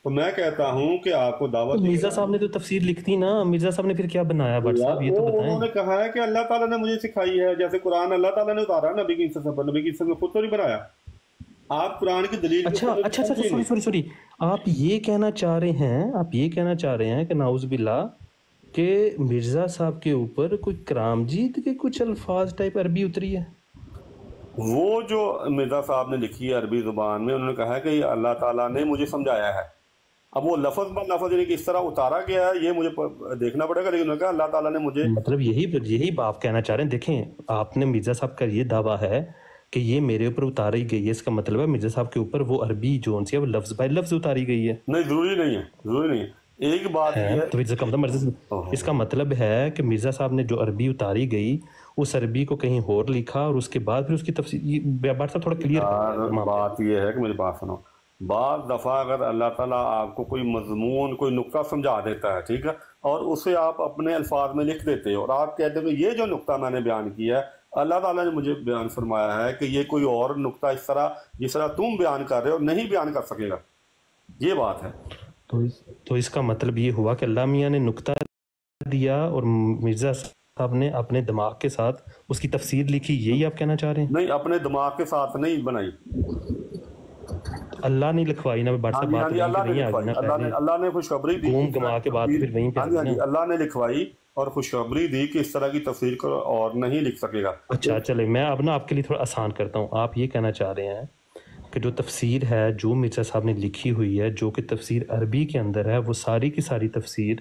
تو میں کہتا ہوں کہ آپ کو دعوت، مرزا صاحب نے تو تفسیر لکھ دی نا، مرزا صاحب نے پھر کیا بنایا بٹ صاحب یہ تو انہوں بتائیں۔ نے کہا ہے کہ اللہ تعالیٰ نے مجھے سکھائی ہے، جیسے قرآن اللہ تعالیٰ نے اتارا نبی کی عزت پر، نبی کی عزت میں خود تو نہیں بنایا۔ آپ قرآن کی دلیل اچھا سوری آپ یہ کہنا چاہ رہے ہیں کہ نعوذ باللہ کہ مرزا صاحب کے اوپر کوئی کرام جیت کے کچھ الفاظ ٹائپ عربی اتری ہے؟ وہ جو مرزا صاحب نے لکھی ہے عربی زبان میں، انہوں نے کہا ہے کہ یہ اللہ تعالیٰ نے مجھے سمجھایا ہے۔ اب وہ لفظ بر لفظ یعنی کہ اس طرح اتارا گیا ہے یہ مجھے دیکھنا پڑے گا، لیکن انہوں نے کہا اللہ تعالیٰ نے مجھے، مطلب یہی آپ کہنا چاہ رہے ہیں۔ دیکھیں آپ نے مرزا صاحب کا یہ دعویٰ ہے کہ یہ میرے اوپر اتاری گئی ہے، اس کا مطلب ہے مرزا صاحب کے اوپر وہ عربی جو سی ہے وہ لفظ بائی لفظ اتاری گئی ہے۔ نہیں ضروری نہیں ہے، ایک بات ہے تو اس کا مطلب ہے کہ مرزا صاحب نے جو عربی اتاری گئی اس عربی کو کہیں اور لکھا اور اس کے بعد پھر اس کی تفسیر، بات صاحب تھوڑا کلیئر۔ بات یہ ہے کہ میری بات سنو، بعض دفعہ اگر اللہ تعالیٰ آپ کو کوئی مضمون کوئی نقطہ سمجھا دیتا ہے، ٹھیک ہے، اور اسے آپ اپنے الفاظ میں لکھ دیتے ہو اور آپ کہتے ہو کہ یہ جو نقطہ میں نے بیان کیا ہے اللہ تعالیٰ نے مجھے بیان فرمایا ہے کہ یہ کوئی اور نقطہ اس طرح جس طرح تم بیان کر رہے ہو نہیں بیان کر سکے گا، یہ بات ہے۔ تو اس کا مطلب یہ ہوا کہ اللہ میاں نے نقطہ دیا اور مرزا صاحب نے اپنے دماغ کے ساتھ اس کی تفسیر لکھی، یہی آپ کہنا چاہ رہے ہیں؟ نہیں، اپنے دماغ کے ساتھ نہیں بنائی، اللہ نے لکھوائی نا، اللہ نے خوشخبری دی، گما کے بعد پھر وہیں پہ اللہ نے لکھوائی اور خوشخبری دی کہ اس طرح کی تفسیر کو اور نہیں لکھ سکے گا۔ اچھا چلے میں اب نا آپ کے لیے تھوڑا آسان کرتا ہوں۔ آپ یہ کہنا چاہ رہے ہیں کہ جو تفسیر ہے جو مرزا صاحب نے لکھی ہوئی ہے، جو کہ تفسیر عربی کے اندر ہے، وہ ساری کی ساری تفسیر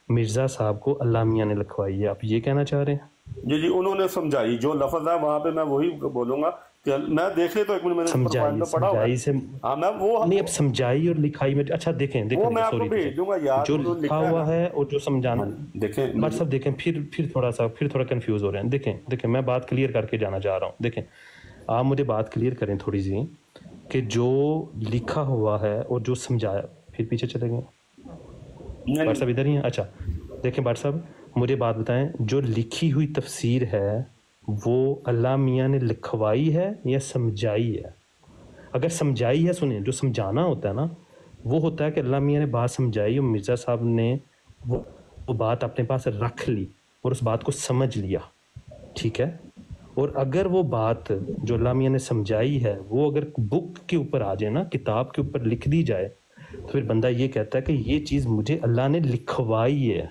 مرزا صاحب کو اللہ میاں نے لکھوائی ہے، آپ یہ کہنا چاہ رہے ہیں؟ جی انہوں نے سمجھائی، جو لفظ ہے وہاں پہ میں وہی بولوں گا کہ میں دیکھ لے تو ایک منٹ میں نے پڑھا ہوا ہے، میں وہ نہیں اب سمجھائی اور لکھائی میں، اچھا دیکھیں وہ میں آپ کو بھیج دوں گا یار، جو لکھا ہوا ہے اور جو سمجھانا، دیکھیں بٹ صاحب دیکھیں پھر تھوڑا کنفیوز ہو رہے ہیں۔ دیکھیں میں بات کلیئر کر کے جانا چاہ رہا ہوں۔ دیکھیں آپ مجھے بات کلیئر کریں تھوڑی سی کہ جو لکھا ہوا ہے اور جو سمجھایا، پھر پیچھے چلے گئے بٹ صاحب ادھر ہی ہیں؟ اچھا دیکھیں بٹ صاحب مجھے بات بتائیں، جو لکھی ہوئی تفسیر ہے وہ اللہ میاں نے لکھوائی ہے یا سمجھائی ہے؟ اگر سمجھائی ہے، سنیں، جو سمجھانا ہوتا ہے نا وہ ہوتا ہے کہ اللہ میاں نے بات سمجھائی اور مرزا صاحب نے وہ بات اپنے پاس رکھ لی اور اس بات کو سمجھ لیا، ٹھیک ہے۔ اور اگر وہ بات جو اللہ میاں نے سمجھائی ہے وہ اگر بک کے اوپر آ جائے نا، کتاب کے اوپر لکھ دی جائے، تو پھر بندہ یہ کہتا ہے کہ یہ چیز مجھے اللہ نے لکھوائی ہے۔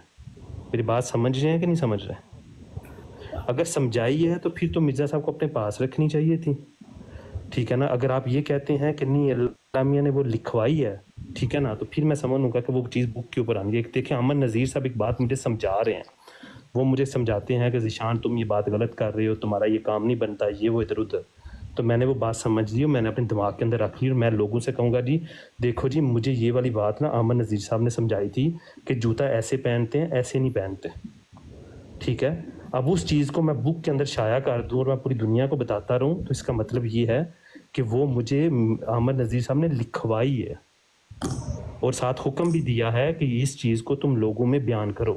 میری بات سمجھ رہے ہیں کہ نہیں سمجھ رہے؟ اگر سمجھائی ہے تو پھر تو مرزا صاحب کو اپنے پاس رکھنی چاہیے تھی، ٹھیک ہے نا۔ اگر آپ یہ کہتے ہیں کہ نہیں اللہ میاں نے وہ لکھوائی ہے، ٹھیک ہے نا، تو پھر میں سمجھوں گا کہ وہ چیز بک کے اوپر آنی ہے۔ دیکھیں امن نذیر صاحب ایک بات مجھے سمجھا رہے ہیں، وہ مجھے سمجھاتے ہیں کہ ذیشان تم یہ بات غلط کر رہے ہو، تمہارا یہ کام نہیں بنتا، یہ وہ ادھر ادھر۔ تو میں نے وہ بات سمجھ لی اور میں نے اپنے دماغ کے اندر رکھ لی، اور میں لوگوں سے کہوں گا جی دیکھو جی مجھے یہ والی بات نا امن نذیر صاحب نے سمجھائی تھی کہ جوتا ایسے پہنتے ہیں، ایسے نہیں پہنتے، ٹھیک ہے۔ اب اس چیز کو میں بک کے اندر شائع کر دوں اور میں پوری دنیا کو بتاتا رہوں، تو اس کا مطلب یہ ہے کہ وہ مجھے احمد نذیر صاحب نے لکھوائی ہے اور ساتھ حکم بھی دیا ہے کہ اس چیز کو تم لوگوں میں بیان کرو۔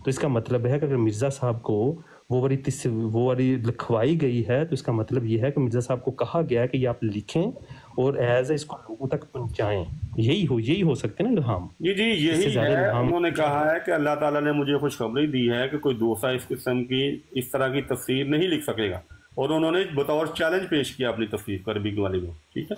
تو اس کا مطلب ہے کہ اگر مرزا صاحب کو وہ والی لکھوائی گئی ہے تو اس کا مطلب یہ ہے کہ مرزا صاحب کو کہا گیا ہے کہ یہ آپ لکھیں اور ایز اس کو لوگوں تک پہنچائیں۔ یہی ہو سکتے ہیں نا الہام؟ جی یہی ہے۔ انہوں نے کہا ہے کہ اللہ تعالیٰ نے مجھے خوشخبری دی ہے کہ کوئی دوسرا اس قسم کی اس طرح کی تفسیر نہیں لکھ سکے گا، اور انہوں نے بطور چیلنج پیش کیا اپنی تفسیر کو عربی والے کو، ٹھیک ہے۔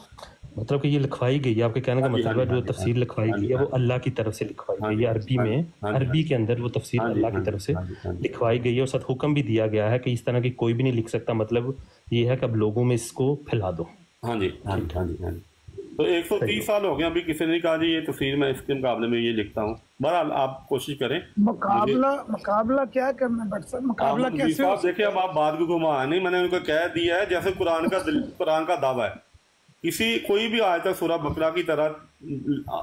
مطلب کہ یہ لکھوائی گئی ہے، آپ کے کہنے کا مطلب ہے جو تفسیر لکھوائی گئی ہے وہ اللہ کی طرف سے لکھوائی گئی ہے، عربی میں، عربی کے اندر وہ تفسیر اللہ کی طرف سے لکھوائی گئی ہے، اور ساتھ حکم بھی دیا گیا ہے کہ اس طرح کی کوئی بھی نہیں لکھ سکتا۔ مطلب یہ ہے کہ اب لوگوں میں اس کو پھیلا دو۔ ہاں جی تو 130 سال ہو گئے، ابھی کسی نے کہا جی یہ تفسیر میں اس کے مقابلے میں یہ لکھتا ہوں۔ بہرحال آپ کوشش کریں۔ مقابلہ کیا کرنا ہے؟ مقابلہ کیسے؟ دیکھیں اب آپ بات کو گھما نہیں، میں نے ان کو کہہ دیا ہے جیسے قرآن کا دعویٰ ہے، کوئی بھی آیت سورہ بقرہ کی طرح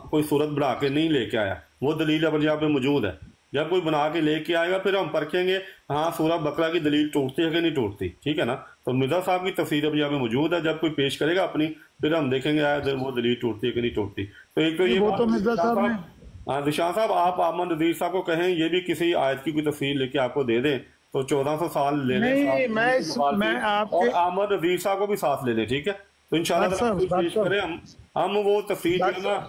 کوئی صورت بنا کے نہیں لے کے آیا، وہ دلیل اپنے یہاں پہ موجود ہے۔ جب کوئی بنا کے لے کے آئے گا پھر ہم پرکھیں گے ہاں سورہ بقرہ کی دلیل ٹوٹتی ہے کہ نہیں ٹوٹتی، ٹھیک ہے نا۔ تو مرزا صاحب کی تفسیر اب یہاں پہ موجود ہے، جب کوئی پیش کرے گا اپنی پھر ہم دیکھیں گے وہ دلیل ٹوٹتی ہے کہ نہیں ٹوٹتی۔ تو ایک تو یہ ذیشان صاحب آپ احمد نذیر صاحب کو کہیں یہ بھی کسی آیت کی کوئی تفسیر لے کے آپ کو دے دیں، تو 1400 سال لے لیں نہیں میں آپ اور کے احمد نذیر صاحب کو بھی ساتھ لے لیں، ٹھیک ہے؟ تو انشاءاللہ ڈاکٹر پیش صاحب کریں ہم وہ تفصیل جو ہے نا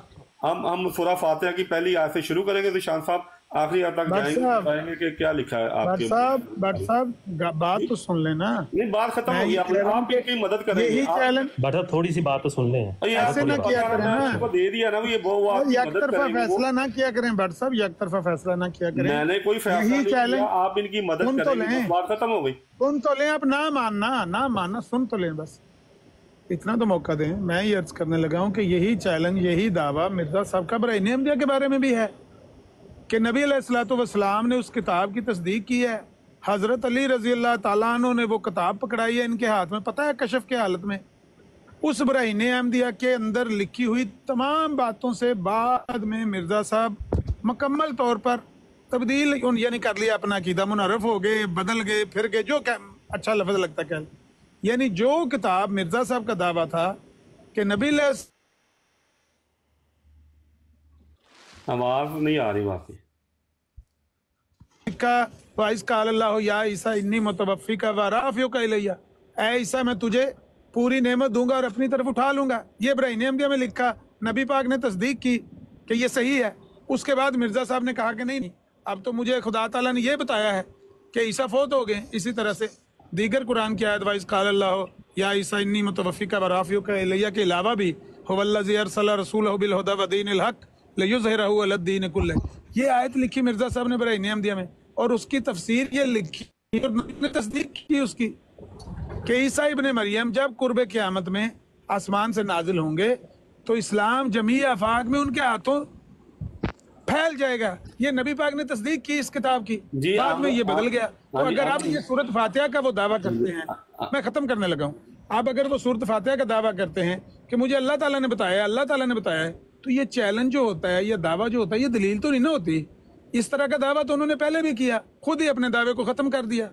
ہم سورہ فاتحہ کی پہلی آیت سے شروع کریں گے، ذیشان صاحب آخری آیت تک جائیں گے، بتائیں گے کہ کیا لکھا ہے آپ کے ڈاکٹر صاحب بات تو سن لینا، نہیں بات ختم ہو گئی، آپ ان کی مدد کریں گے، یہی چیلنج بٹ اب تھوڑی سی بات تو سن لیں، ایسے نہ کیا کریں نا، دے دیا نا، وہ آپ کی یک مدد طرفہ کریں گے، فیصلہ نہ کیا کریں ڈاکٹر صاحب، یک طرفہ فیصلہ نہ کیا کریں، میں نے کوئی فیصلہ یہی نہیں چیلنج کیا، آپ ان کی مدد سن تو کریں گے، لیں، بس بات ختم ہو گئی۔ سن تو لیں، آپ نہ ماننا سن تو لیں، بس اتنا تو موقع دیں۔ میں یہ عرض کرنے لگا ہوں کہ یہی چیلنج، یہی دعویٰ مرزا صاحب کا براہین احمدیہ کے بارے میں بھی ہے کہ نبی علیہ الصلوۃ والسلام نے اس کتاب کی تصدیق کی ہے، حضرت علی رضی اللہ تعالیٰ عنہ نے وہ کتاب پکڑائی ہے ان کے ہاتھ میں، پتہ ہے کشف کے حالت میں اس براہین احمدیہ کے اندر لکھی ہوئی تمام باتوں سے بعد میں مرزا صاحب مکمل طور پر تبدیل یعنی کر لیا اپنا عقیدہ، منحرف ہو گئے، بدل گئے، پھر گئے، جو اچھا لفظ لگتا ہے، یعنی جو کتاب مرزا صاحب کا دعویٰ تھا کہ نبی علیہ آواز نہیں آ رہی واقعی کا وَإِذْ قَالَ اللَّهُ يَا عِيسَىٰ إِنِّي مُتَوَفِّيكَ وَرَافِعُكَ إِلَيَّ، اے عیسیٰ میں تجھے پوری نعمت دوں گا اور اپنی طرف اٹھا لوں گا، یہ براہین احمدیہ میں لکھا، نبی پاک نے تصدیق کی کہ یہ صحیح ہے۔ اس کے بعد مرزا صاحب نے کہا کہ نہیں، اب تو مجھے خدا تعالیٰ نے یہ بتایا ہے کہ عیسیٰ فوت ہو گئے۔ اسی طرح سے دیگر قرآن کی آیت وَإِذْ قَالَ اللَّهُ يَا عِيسَىٰ إِنِّي مُتَوَفِّيكَ وَرَافِعُكَ إِلَيَّ کے علاوہ بھی هُوَ الَّذِي أَرْسَلَ رَسُولَهُ بِالْهُدَىٰ وَدِينِ الْحَقِّ لِيُظْهِرَهُ عَلَى الدِّينِ كُلِّهِ، یہ آیت لکھی مرزا صاحب نے براہین احمدیہ میں، اور اس کی تفسیر یہ لکھی اور نے تصدیق کی اس کی کہ عیسیٰ ابن مریم جب قرب قیامت میں آسمان سے نازل ہوں گے تو اسلام جمیع آفاق میں ان کے ہاتھوں پھیل جائے گا، یہ نبی پاک نے تصدیق کی اس کتاب کی، بعد میں یہ بدل گیا۔ تو اگر آپ یہ سورۃ فاتحہ کا وہ دعویٰ کرتے ہیں، میں ختم کرنے لگا ہوں، آپ اگر وہ سورۃ فاتحہ کا دعویٰ کرتے ہیں کہ مجھے اللہ تعالیٰ نے بتایا ہے، اللہ تعالیٰ نے بتایا ہے، تو یہ چیلنج جو ہوتا ہے، یہ دعویٰ جو ہوتا ہے، یہ دلیل تو نہیں نہ ہوتی۔ اس طرح کا دعویٰ تو انہوں نے پہلے بھی کیا، خود ہی اپنے دعوے کو ختم کر دیا،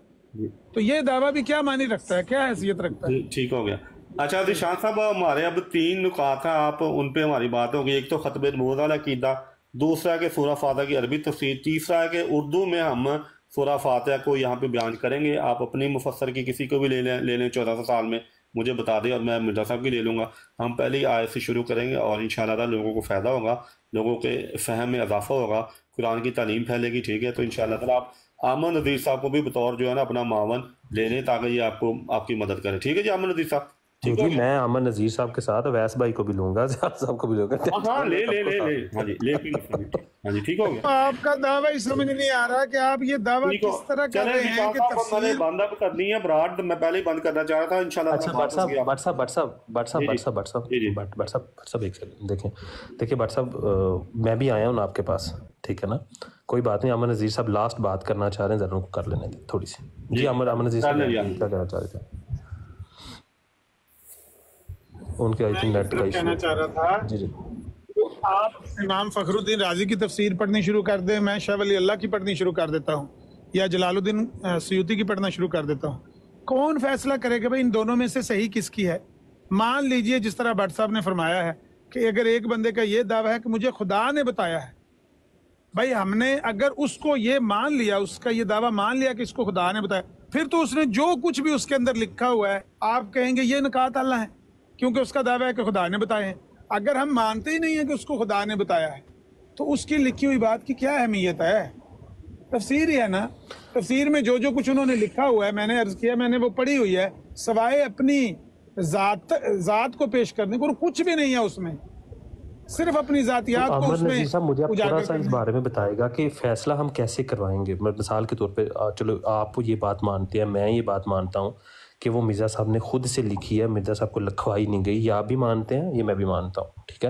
تو یہ دعویٰ بھی کیا معنی رکھتا ہے، کیا حیثیت رکھتا ہے؟ ٹھیک ہو گیا۔ اچھا ذیشان صاحب، ہمارے اب 3 نکات ہیں، آپ ان پہ ہماری بات ہوگی۔ ایک تو ختم نبوت والا عقیدہ، دوسرا ہے کہ سورہ فاتحہ کی عربی تفسیر، تیسرا ہے کہ اردو میں ہم سورہ فاتحہ کو یہاں پہ بیان کریں گے۔ آپ اپنی مفسر کی کسی کو بھی لے لیں 1400 سال میں، مجھے بتا دیں اور میں مرزا صاحب کی لے لوں گا۔ ہم پہلی آیت سے شروع کریں گے اور انشاءاللہ لوگوں کو فائدہ ہوگا، لوگوں کے فہم میں اضافہ ہوگا، قرآن کی تعلیم پھیلے گی، ٹھیک ہے؟ تو انشاءاللہ تعالیٰ آپ احمد نذیر صاحب کو بھی بطور جو ہے نا اپنا معاون لے لیں تاکہ یہ آپ کی مدد کریں، ٹھیک ہے جی احمد نذیر صاحب؟ جی میں احمد نذیر صاحب کے ساتھ اویس بھائی کو بھی لوں گا، زیاد صاحب کو بھی لوں گا، ہاں لے ہاں جی ٹھیک ہو گیا۔ آپ کا دعویٰ ہی سمجھ نہیں آ رہا کہ آپ یہ دعویٰ کس طرح کر رہے ہیں کہ تفصیل بند اب کرنی ہے براڈ، میں پہلے ہی بند کرنا چاہ رہا تھا انشاءاللہ۔ اچھا بٹ صاحب ایک سیکنڈ دیکھیں بٹ صاحب، میں بھی آیا ہوں آپ کے پاس، ٹھیک ہے نا؟ کوئی بات نہیں، احمد نذیر صاحب لاسٹ بات کرنا چاہ رہے ہیں، ذرا ان کو کر لینے دیں تھوڑی سی۔ جی احمد نذیر صاحب کیا کہنا چاہ رہے تھے؟ ان کے نیٹ کا کہنا چاہ رہا تھا جی آپ امام فخر الدین رازی کی تفسیر پڑھنی شروع کر دیں، میں شاہ ولی اللہ کی پڑھنی شروع کر دیتا ہوں، یا جلال الدین سیوطی کی پڑھنا شروع کر دیتا ہوں، کون فیصلہ کرے کہ بھائی ان دونوں میں سے صحیح کس کی ہے؟ مان لیجئے جس طرح بٹ صاحب نے فرمایا ہے کہ اگر ایک بندے کا یہ دعویٰ ہے کہ مجھے خدا نے بتایا ہے، بھائی ہم نے اگر اس کو یہ مان لیا، اس کا یہ دعویٰ مان لیا کہ اس کو خدا نے بتایا، پھر تو اس نے جو کچھ بھی اس کے اندر لکھا ہوا ہے آپ کہیں گے یہ نکات اللہ ہے، کیونکہ اس کا دعویٰ ہے کہ خدا نے بتائے ہیں۔ اگر ہم مانتے ہی نہیں ہیں کہ اس کو خدا نے بتایا ہے تو اس کی لکھی ہوئی بات کی کیا اہمیت ہے؟ تفسیر ہی ہے نا، تفسیر میں جو کچھ انہوں نے لکھا ہوا ہے، میں نے عرض کیا، میں نے وہ پڑھی ہوئی ہے، سوائے اپنی ذات کو پیش کرنے کو کچھ بھی نہیں ہے اس میں، صرف اپنی ذاتیات کو اس میں۔ نذیر صاحب مجھے آپ تھوڑا سا اس بارے میں بتائے گا کہ فیصلہ ہم کیسے کروائیں گے؟ مثال کے طور پہ چلو آپ یہ بات مانتے ہیں، میں یہ بات مانتا ہوں کہ وہ مرزا صاحب نے خود سے لکھی ہے، مرزا صاحب کو لکھوائی نہیں گئی، یہ آپ بھی مانتے ہیں، یہ میں بھی مانتا ہوں، ٹھیک ہے؟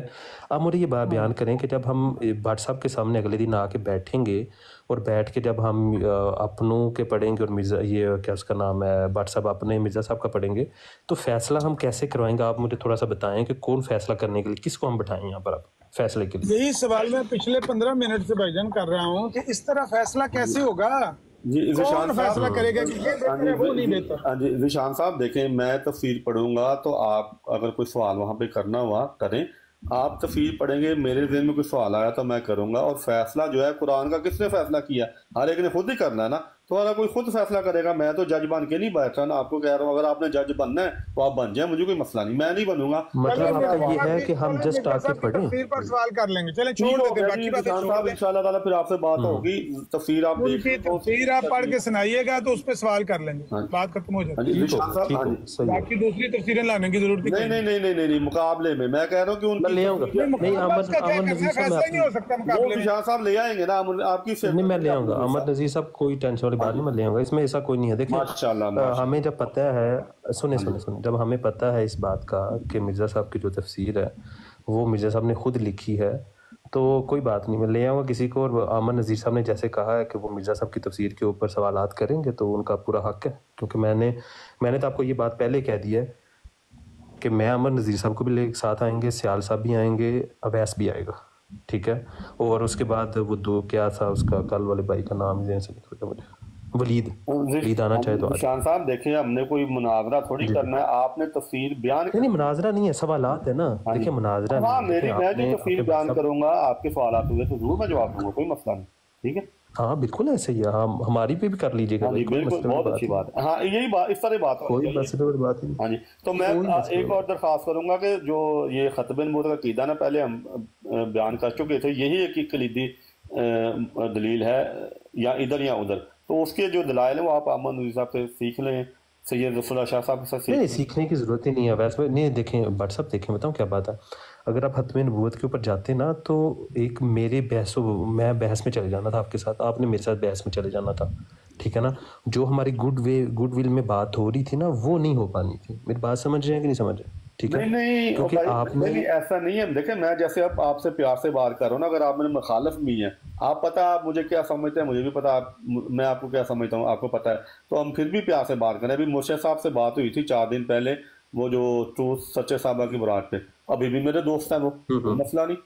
اب مجھے یہ بات بیان کریں کہ جب ہم بٹ صاحب کے سامنے اگلے دن آ کے بیٹھیں گے اور بیٹھ کے جب ہم اپنوں کے پڑھیں گے اور مرزا یہ کیا اس کا نام ہے بٹ صاحب اپنے مرزا صاحب کا پڑھیں گے، تو فیصلہ ہم کیسے کروائیں گے؟ آپ مجھے تھوڑا سا بتائیں کہ کون فیصلہ کرنے کے لیے، کس کو ہم بٹھائیں یہاں پر اب فیصلے کے لیے؟ یہی سوال میں پچھلے 15 منٹ سے بھائی جان کر رہا ہوں کہ اس طرح فیصلہ کیسے ہوگا؟ کون فیصلہ کرے گا کہ یہ بہتر ہے وہ نہیں بہتر؟ جی ذیشان صاحب دیکھیں، میں تفسیر پڑھوں گا تو آپ اگر کوئی سوال وہاں پہ کرنا ہوا کریں، آپ تفسیر پڑھیں گے، میرے ذہن میں کوئی سوال آیا تو میں کروں گا، اور فیصلہ جو ہے قرآن کا کس نے فیصلہ کیا؟ ہر ایک نے خود ہی کرنا ہے نا۔ तो वाला कोई खुद फैसला करेगा, मैं तो जज बन के नहीं बैठ रहा ना, आपको कह रहा हूँ अगर आपने जज बनना है तो आप बन जाए, मुझे कोई मसला नहीं, मैं नहीं बनूंगा। मतलब आपका ये है कि हम जस्ट आके पढ़ें, तफसीर पर सवाल कर लेंगे, चलें छोड़ देते बाकी बातें छोड़ दें। इंशाल्लाह ताला फिर आपसे बात होगी, तफसीर आप तफसीर आप पढ़ के सुनाइएगा तो उस पर सवाल कर लेंगे, बात खत्म हो जाती है। बाकी दूसरी तफसीरें लाने की जरूरत नहीं नहीं नहीं नहीं नहीं मुकाबले में मैं कह रहा हूँ कि उनकी ले आऊंगा, नहीं अमन नजीर फैसला नहीं हो सकता मुकाबले में, शाह साहब ले आएंगे ना आपकी, नहीं मैं ले आऊंगा अमन नजीर साहब, कोई टेंशन वाली बात नहीं, मैं ले आऊंगा, इसमें ऐसा कोई नहीं है। देखिए हमें जब पता है, सुने जब हमें पता है इस बात का कि मिर्ज़ा साहब की जो तफसीर है वो मिर्ज़ा साहब ने खुद लिखी है, तो कोई बात नहीं, मैं ले आऊँगा किसी को। और अमन नज़ीर साहब ने जैसे कहा है कि वो मिर्ज़ा साहब की तफसीर के ऊपर सवालात करेंगे तो उनका पूरा हक है, क्योंकि मैंने तो आपको ये बात पहले कह दी है कि मैं अमन नज़ीर साहब को भी ले साथ आएंगे, सियाल साहब भी आएंगे, अवैस भी आएगा, ठीक है। और उसके बाद वो दो क्या था उसका कल वाले भाई का नाम से निकल गया मुझे, वलीद आना चाहे तो शान साहब देखिए हमने कोई मुनाजरा थोड़ी करना है, आपने तफसीर बयान नहीं मुनाजरा नहीं है, सवालात है ना। देखिए मुनाजरा मैं जो तफसीर बयान करूंगा आपके सवालात हुए तो जरूर मैं जवाब दूंगा, कोई मसला नहीं, ठीक है। हाँ बिल्कुल ऐसे ही है, हमारी पे भी कर लीजिएगा, बिल्कुल बहुत अच्छी बात है। हाँ यही बात, इस तरह बात कोई बात नहीं। हाँ जी, तो मैं एक और दरख्वास्त करूंगा कि जो ये खतबे नबूवत का अकीदा ना पहले हम बयान कर चुके थे, यही एक कलीदी दलील है या इधर या उधर, तो उसके जो दलाइल है वो आप अमन नज़ीर साहब से सीख लें, सैयद रसूलुल्लाह शाह साहब से नहीं सीखने की ज़रूरत ही नहीं है वैसे। नहीं देखें बट साहब, देखें बताऊँ क्या बात है, अगर आप खत्म नबूवत के ऊपर जाते ना तो एक मेरे मैं बहस में चले जाना था आपके साथ, आपने मेरे साथ बहस में चले जाना था, ठीक है ना। जो हमारी गुड विल में बात हो रही थी ना वो नहीं हो पानी थी। मेरी बात समझ रहे हैं कि नहीं समझ रहे? ठीक है, नहीं क्योंकि आपने ऐसा नहीं है। देखें मैं जैसे अब आपसे प्यार से बात कर रहा हूँ ना, अगर आप मेरे मुखालिफ भी हैं, आप पता आप मुझे क्या समझते हैं, मुझे भी पता मैं आपको क्या समझता हूँ, आपको पता है, तो हम फिर भी प्यार से बात करें। अभी मुर्शिद साहब से बात हुई थी 4 दिन पहले, वो जो ट्रूथ सच्चे साहबा की मुराद पे, अभी भी मेरे दोस्त हैं वो, मसला नहीं,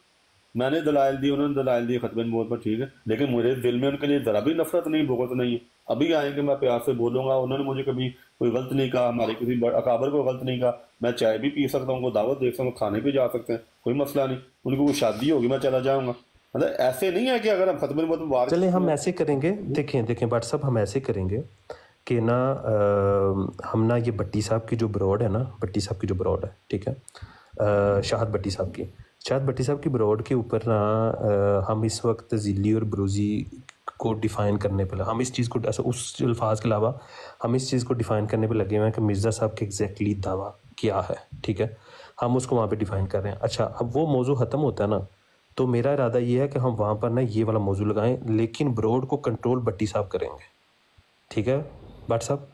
मैंने दलाइल दी, उन्होंने दलाइल दी खतबे नबूवत पर, ठीक है, लेकिन मेरे दिल में उनके लिए ज़रा भी नफरत नहीं, बुग़्ज़ नहीं है। अभी आएंगे मैं प्यार से बोलूँगा, उन्होंने मुझे कभी कोई गलत नहीं कहा, हमारे किसी अकाबर को गलत नहीं कहा, मैं चाय भी पी सकता हूँ, दावत देख सकता हूँ, खाने भी जा सकते हैं, कोई मसला नहीं, उनकी कोई शादी होगी मैं चला जाऊँगा। मतलब ऐसे नहीं है कि अगर हम खतबे नबूवत में बात चले हम ऐसे करेंगे, देखें बट साहब हम ऐसे करेंगे कि ना हम ना ये भट्टी साहब की जो ब्रॉड है ना, भट्टी साहब की जो ब्रॉड है, ठीक है, शाहद भट्टी साहब की ब्रॉड के ऊपर ना हम इस वक्त ज़िली और ब्रूजी को डिफ़ाइन करने पे हम इस चीज़ को उस अल्फाज के अलावा हम इस चीज़ को डिफ़ाइन करने पे लगे हुए हैं कि मिर्ज़ा साहब के एग्जैक्टली दावा क्या है, ठीक है, हम उसको वहाँ पे डिफ़ाइन कर रहे हैं। अच्छा अब वो मौजू ख़त्म होता है ना, तो मेरा इरादा ये है कि हम वहाँ पर ना ये वाला मौजू लगाएं, लेकिन ब्रॉड को कंट्रोल भट्टी साहब करेंगे, ठीक है भट्ट साहब,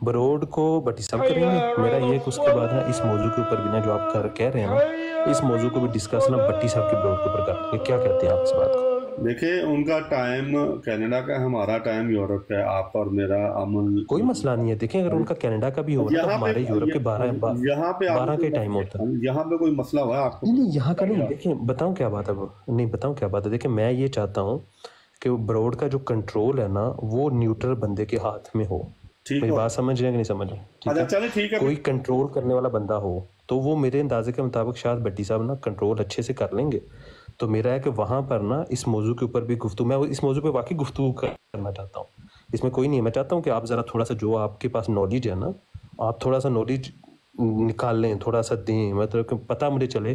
ब्रॉड को भट्टी साहब करेंगे। मेरा ये कि उसके बाद ना इस मौजू के ऊपर भी ना जो आप कह रहे हैं ना, इस मौजू को भी डिस्कस ना भट्टी साहब की ब्रॉड के ऊपर करेंगे। क्या कहते हैं आप इस बात को? देखिए उनका टाइम कनाडा का, हमारा टाइम यूरोप का है, आपका और मेरा अमल कोई मसला नहीं है। देखें अगर उनका कनाडा का भी हो रहा है तो हमारे यूरोप के 12 के टाइम होता है, यहाँ पे कोई मसला हुआ आपको? नहीं यहाँ का नहीं। देखें बताऊँ क्या बात है, देखिए मैं ये चाहता हूँ कि ब्रॉड का जो कंट्रोल है ना वो न्यूट्रल बंदे के हाथ में हो। मेरी बात समझ रहे हैं कि नहीं समझ रहे? ठीक है, कोई कंट्रोल करने वाला बंदा हो तो वो मेरे अंदाजे के मुताबिक शायद भट्टी साहब ना कंट्रोल अच्छे से कर लेंगे। तो मेरा है कि वहाँ पर ना इस मौजू के ऊपर भी गुफ्तगू, मैं इस मौजू पे वाकई गुफ्तगू करना चाहता हूँ, इसमें कोई नहीं है। मैं चाहता हूँ कि आप ज़रा थोड़ा सा जो आपके पास नॉलेज है ना, आप थोड़ा सा नॉलेज निकाल लें, थोड़ा सा दें, मतलब कि पता मुझे चले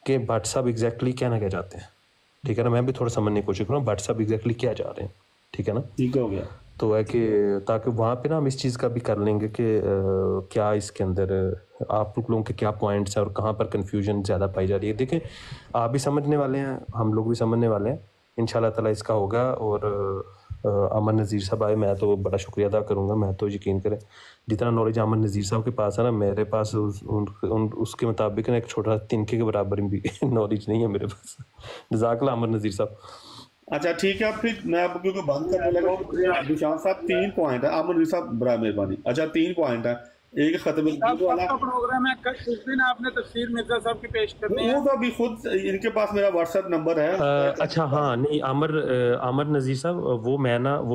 कि भट्ट साहब एग्जैक्टली क्या ना क्या चाहते हैं, ठीक है ना। मैं भी थोड़ा समझने की कोशिश करूँ भट्ट साहब एग्जैक्टली क्या चाह रहे हैं, ठीक है ना। ठीक हो गया। तो है कि ताकि वहाँ पे ना हम इस चीज़ का भी कर लेंगे कि क्या इसके अंदर आप लोगों के क्या पॉइंट्स हैं और कहाँ पर कन्फ्यूजन ज़्यादा पाई जा रही है। देखें आप भी समझने वाले हैं, हम लोग भी समझने वाले हैं, इंशाल्लाह ताला इसका होगा। और अमन नज़ीर साहब आए, मैं तो बड़ा शुक्रिया अदा करूँगा। मैं तो यकीन करें जितना नॉलेज अमन नज़ीर साहब के पास है ना, मेरे पास उसके मुताबिक ना एक छोटा तिनके के बराबर भी नॉलेज नहीं है मेरे पास। जज़ाकल्लाह अमन नज़ीर साहब। अच्छा ठीक है, फिर मैं आपको क्योंकि बंद करने लगा हूँ। निशान साहब 3 पॉइंट है, अमन साहब बड़ा मेहरबानी। अच्छा 3 पॉइंट है, एक खत्म वाला प्रोग्राम है, उस दिन आपने तफसीर मिर्जा साहब की पेश करनी है, वो तो अभी खुद इनके पास मेरा व्हाट्सएप नंबर है। अच्छा हाँ नहीं आमर नज़ीर साहब वो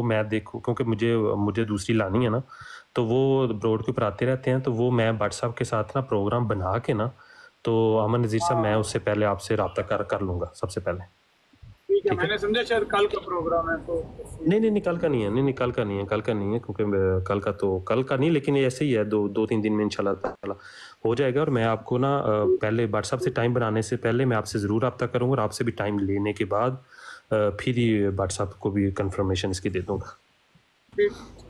मैं देखूँ, क्योंकि मुझे दूसरी लानी है ना, तो वो ब्रॉड के ऊपर आते रहते हैं, तो वो मैं भट्ट साहब के साथ ना प्रोग्राम बना के ना, तो अमर नज़ीर साहब मैं उससे पहले आपसे रब्ता कर लूँगा सबसे पहले। ठीक है, मैंने समझा शायद कल का प्रोग्राम है तो नहीं कल का नहीं है, नहीं कल का नहीं है क्योंकि कल का नहीं, लेकिन ये ऐसे ही है, दो तीन दिन में इंशाल्लाह ताला हो जाएगा। और मैं आपको ना पहले व्हाट्सएप से टाइम बनाने से पहले मैं आपसे ज़रूर रब्ता करूँगा, और आपसे भी टाइम लेने के बाद फिर ही व्हाट्सएप को भी कंफर्मेशन इसकी दे दूँगा।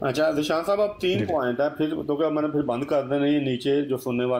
अच्छा ज़िशान साहब, अब 3 पॉइंट है, फिर तो क्या मैंने फिर बंद कर देना, ये नीचे जो सुनने वाले